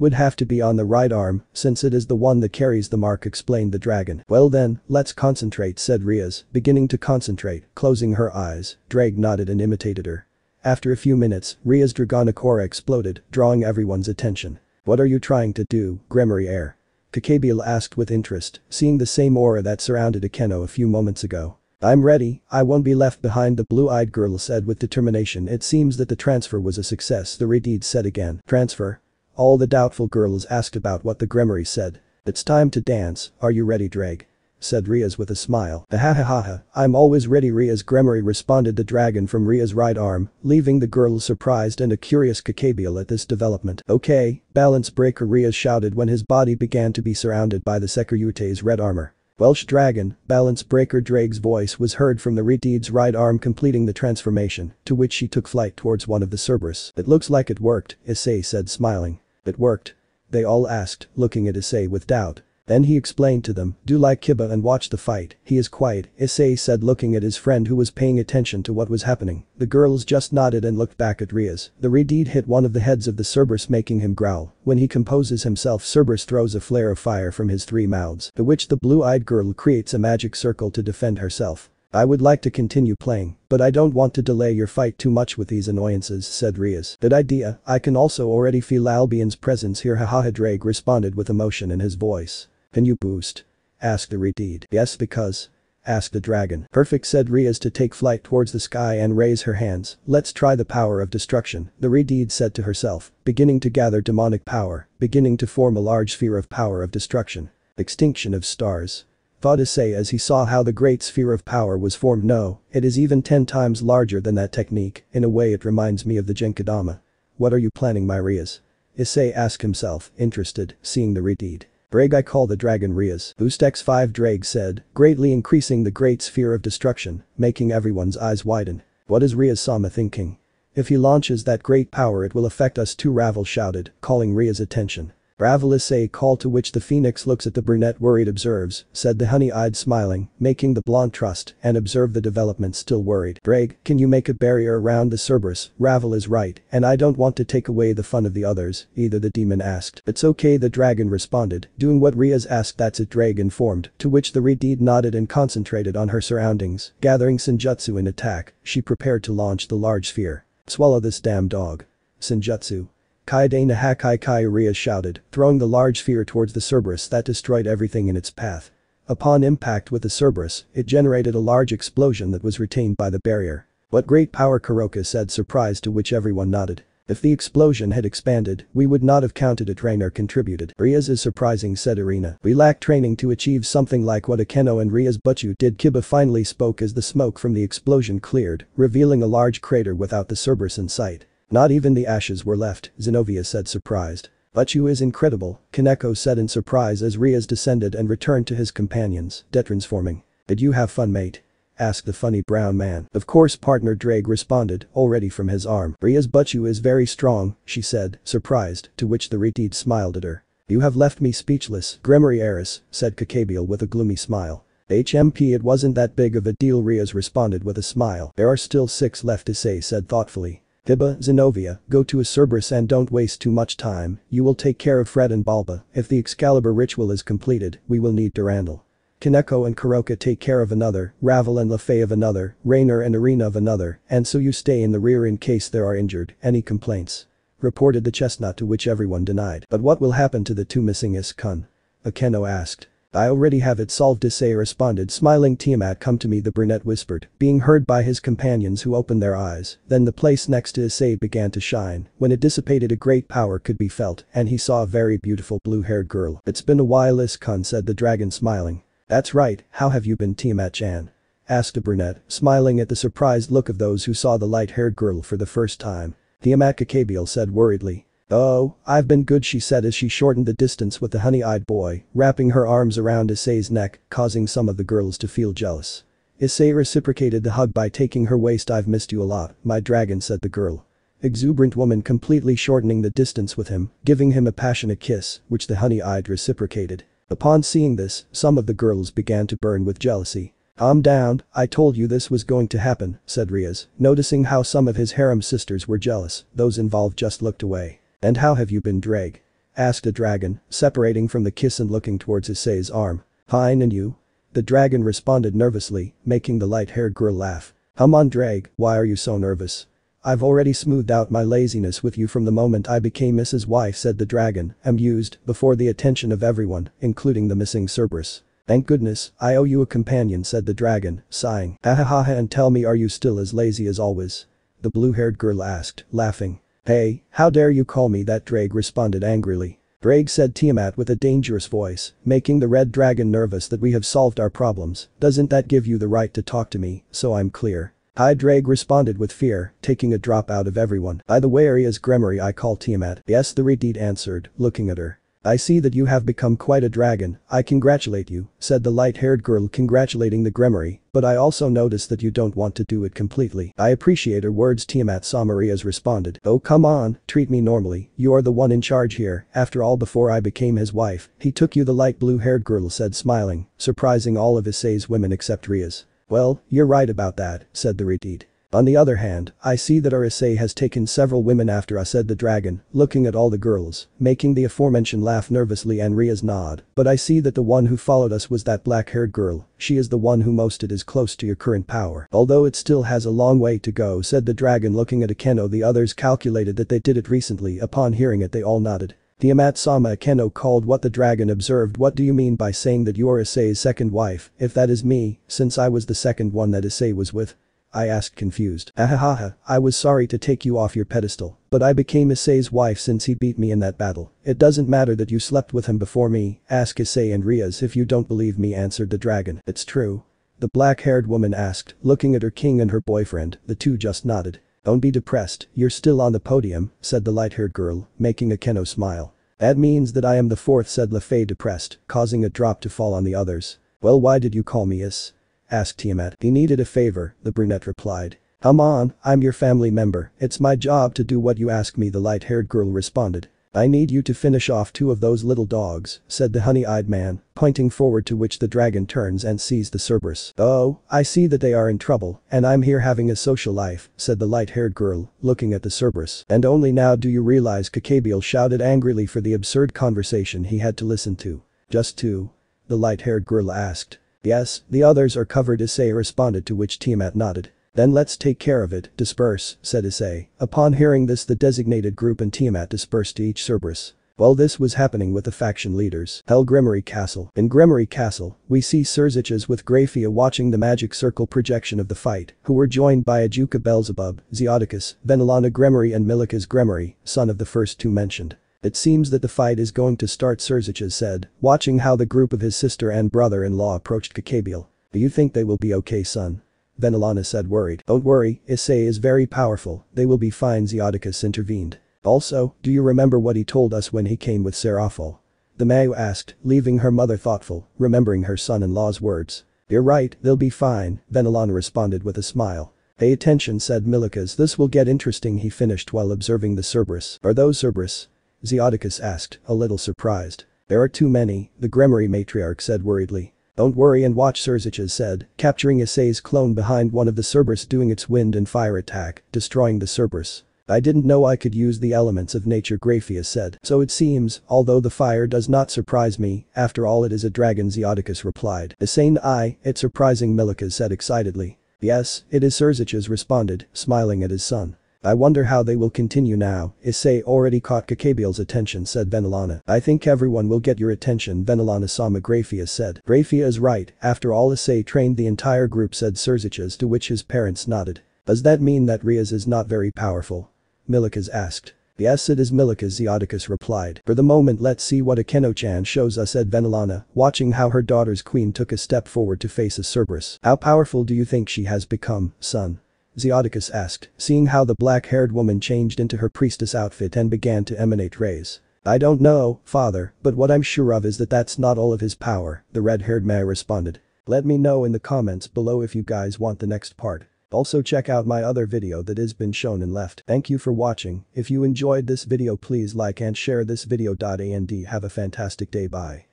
would have to be on the right arm, since it is the one that carries the mark, explained the dragon. Well then, let's concentrate, said Rias, beginning to concentrate, closing her eyes. Drake nodded and imitated her. After a few minutes, Ria's dragonic aura exploded, drawing everyone's attention. What are you trying to do, Gremory Air? Kakebila asked with interest, seeing the same aura that surrounded Akeno a few moments ago. I'm ready, I won't be left behind, the blue-eyed girl said with determination. It seems that the transfer was a success, the Retide said again. Transfer? All the doubtful girls asked about what the Gremory said. It's time to dance, are you ready, Drake? Said Rias with a smile. Ha, I'm always ready, Rias, Gremory responded, the dragon from Ria's right arm, leaving the girls surprised and a curious Kakebila at this development. Okay, balance breaker, Rias shouted when his body began to be surrounded by the Sekiryute's red armor. Welsh dragon, balance breaker, Drake's voice was heard from the Retide's right arm completing the transformation, to which she took flight towards one of the Cerberus. It looks like it worked, Issei said smiling. It worked? They all asked, looking at Issei with doubt. Then he explained to them, do like Kiba and watch the fight, he is quiet, Issei said looking at his friend who was paying attention to what was happening. The girls just nodded and looked back at Rias. The Retide hit one of the heads of the Cerberus making him growl. When he composes himself, Cerberus throws a flare of fire from his 3 mouths, to which the blue-eyed girl creates a magic circle to defend herself. I would like to continue playing, but I don't want to delay your fight too much with these annoyances, said Rias. Good idea, I can also already feel Albion's presence here, haha, Drake responded with emotion in his voice. Can you boost? Asked the Retide. Yes, because? Asked the dragon. Perfect, said Rias to take flight towards the sky and raise her hands. Let's try the power of destruction, the Retide said to herself, beginning to gather demonic power, beginning to form a large sphere of power of destruction. Extinction of stars. Thought Issei as he saw how the great sphere of power was formed. No, it is even 10 times larger than that technique, in a way it reminds me of the Genkidama. What are you planning, my Rias? Issei asked himself, interested, seeing the Retide. Drake, I call the dragon Rias. Boost X5, Drake said, greatly increasing the great sphere of destruction, making everyone's eyes widen. What is Rias-sama thinking? If he launches that great power it will affect us too, Ravel shouted, calling Rias' attention. Ravel, Issei called, to which the phoenix looks at the brunette worried, observes, said the honey-eyed smiling, making the blonde trust and observe the development, still worried. Drake, can you make a barrier around the Cerberus? Ravel is right, and I don't want to take away the fun of the others, either, the demon asked. It's okay, the dragon responded, doing what Rias asked. That's it, Drake informed, to which the Retide nodded and concentrated on her surroundings, gathering Senjutsu in attack. She prepared to launch the large sphere. Swallow this damn dog. Senjutsu. Kaidena Hakai Kai, Rias shouted, throwing the large sphere towards the Cerberus that destroyed everything in its path. Upon impact with the Cerberus, it generated a large explosion that was retained by the barrier. "What great power," Kuroka said, surprised, to which everyone nodded. "If the explosion had expanded, we would not have counted it," Rainer contributed. "Rias is surprising," said Irina. "We lack training to achieve something like what Akeno and Rias Butchu did." Kiba finally spoke as the smoke from the explosion cleared, revealing a large crater without the Cerberus in sight. "Not even the ashes were left," Zenobia said, surprised. "Butchu is incredible," Kaneko said in surprise as Rias descended and returned to his companions, detransforming. "Did you have fun, mate?" asked the funny brown man. "Of course," partner Drake responded, already from his arm. "Rias Butchu is very strong," she said, surprised, to which the Retid smiled at her. "You have left me speechless, Gremory heiress," said Kakabiel with a gloomy smile. "HMP, it wasn't that big of a deal," Rias responded with a smile. "There are still 6 left," Issei said thoughtfully. "Hiba, Zenobia, go to a Cerberus and don't waste too much time. You will take care of Fred and Balba. If the Excalibur ritual is completed, we will need Durandal. Kaneko and Kuroka take care of another, Ravel and Lafay of another, Rainer and Irina of another, and so you stay in the rear in case there are injured. Any complaints?" reported the chestnut, to which everyone denied. "But what will happen to the 2 missing Is-kun?" Akeno asked. "I already have it solved," Issei responded, smiling. "Tiamat, come to me," the brunette whispered, being heard by his companions, who opened their eyes. Then the place next to Issei began to shine. When it dissipated, a great power could be felt, and he saw a very beautiful blue-haired girl. "It's been a while, Is-kun," said the dragon, smiling. "That's right, how have you been, Tiamat-chan?" asked a brunette, smiling at the surprised look of those who saw the light-haired girl for the first time. Tiamat, Kakabiel said worriedly. "Oh, I've been good," she said as she shortened the distance with the honey-eyed boy, wrapping her arms around Issei's neck, causing some of the girls to feel jealous. Issei reciprocated the hug by taking her waist. "I've missed you a lot, my dragon," said the girl. Exuberant woman, completely shortening the distance with him, giving him a passionate kiss, which the honey-eyed reciprocated. Upon seeing this, some of the girls began to burn with jealousy. "Calm down, I told you this was going to happen," said Rias, noticing how some of his harem sisters were jealous. Those involved just looked away. "And how have you been, Drake?" asked a dragon, separating from the kiss and looking towards Issei's arm. "Fine, and you?" the dragon responded nervously, making the light-haired girl laugh. "Come on, Drake, why are you so nervous? I've already smoothed out my laziness with you from the moment I became Mrs. Wife," said the dragon, amused, before the attention of everyone, including the missing Cerberus. "Thank goodness, I owe you a companion," said the dragon, sighing. "Ha ha ha ha, and tell me, are you still as lazy as always?" the blue-haired girl asked, laughing. "Hey, how dare you call me that?" Drake responded angrily. "Drake," said Tiamat with a dangerous voice, making the red dragon nervous, "that we have solved our problems. Doesn't that give you the right to talk to me, so I'm clear?" "Hi," Drake responded with fear, taking a drop out of everyone. "By the way, Aria's Gremory, I call Tiamat." "Yes," the Retid answered, looking at her. "I see that you have become quite a dragon. I congratulate you," said the light-haired girl, congratulating the Gremory, "but I also notice that you don't want to do it completely." "I appreciate her words," Tiamat Samarias responded. "Oh, come on, treat me normally. You are the one in charge here. After all, before I became his wife, he took you," the light blue-haired girl said, smiling, surprising all of Issei's women except Rias. "Well, you're right about that," said the Retid. "On the other hand, I see that our Issei has taken several women after us," said the dragon, looking at all the girls, making the aforementioned laugh nervously and Ria's nod. "But I see that the one who followed us was that black-haired girl. She is the one who most is close to your current power. Although it still has a long way to go," said the dragon, looking at Akeno. The others calculated that they did it recently. Upon hearing it, they all nodded. Tiamat-sama, Akeno called what the dragon observed. "What do you mean by saying that you're Issei's second wife? If that is me, since I was the second one that Issei was with?" I asked, confused. "Ahahaha, I was sorry to take you off your pedestal, but I became Issei's wife since he beat me in that battle. It doesn't matter that you slept with him before me. Ask Issei and Rias if you don't believe me," answered the dragon. "It's true?" the black-haired woman asked, looking at her king and her boyfriend. The two just nodded. "Don't be depressed, you're still on the podium," said the light-haired girl, making Akeno smile. "That means that I am the fourth," said Lafay, depressed, causing a drop to fall on the others. "Well, why did you call me Is?" asked Tiamat. "He needed a favor," the brunette replied. "Come on, I'm your family member. It's my job to do what you ask me," the light-haired girl responded. "I need you to finish off 2 of those little dogs," said the honey-eyed man, pointing forward, to which the dragon turns and sees the Cerberus. "Oh, I see that they are in trouble, and I'm here having a social life," said the light-haired girl, looking at the Cerberus. "And only now do you realize?" Kakabiel shouted angrily for the absurd conversation he had to listen to. "Just 2?" the light-haired girl asked. "Yes, the others are covered," Issei responded, to which Tiamat nodded. "Then let's take care of it. Disperse," said Issei. Upon hearing this, the designated group and Tiamat dispersed to each Cerberus. Well, this was happening with the faction leaders. Hell, Grimory Castle. In Grimory Castle, we see Surziches with Graphia watching the magic circle projection of the fight, who were joined by Ajuka Beelzebub, Zeoticus, Venelana Grimory and Milikas Grimory, son of the first two mentioned. It seems that the fight is going to start, Surziches said, watching how the group of his sister and brother-in-law approached Kakabiel. Do you think they will be okay, son? Venelana said, worried. Don't worry, Issei is very powerful, they will be fine, Zeoticus intervened. Also, do you remember what he told us when he came with Seraphol? The Mayu asked, leaving her mother thoughtful, remembering her son-in-law's words. You're right, they'll be fine, Venelana responded with a smile. Pay attention, said Milikas, this will get interesting, he finished while observing the Cerberus. Are those Cerberus? Zeoticus asked, a little surprised. There are too many, the Grimory matriarch said worriedly. Don't worry and watch, Surziches said, capturing Issei's clone behind one of the Cerberus doing its wind and fire attack, destroying the Cerberus. I didn't know I could use the elements of nature, Graphia said. So it seems, although the fire does not surprise me, after all it is a dragon, Zeoticus replied. Issei, it's surprising, Milikas said excitedly. Yes, it is, Surziches responded, smiling at his son. I wonder how they will continue now. Issei already caught Kakabiel's attention, said Venelana. I think everyone will get your attention, Venelana Sama, Graphia said. Graphia is right, after all Issei trained the entire group, said Surziches, to which his parents nodded. Does that mean that Rias is not very powerful? Milikas asked. Yes, it is, Milikas, Zeoticus replied. For the moment let's see what Akeno-chan shows us, said Venelana, watching how her daughter's queen took a step forward to face a Cerberus. How powerful do you think she has become, son? Zeoticus asked, seeing how the black-haired woman changed into her priestess outfit and began to emanate rays. I don't know, father, but what I'm sure of is that that's not all of his power, the red-haired Maya responded. Let me know in the comments below if you guys want the next part. Also check out my other video that has been shown and left. Thank you for watching. If you enjoyed this video, please like and share this video. And have a fantastic day. Bye.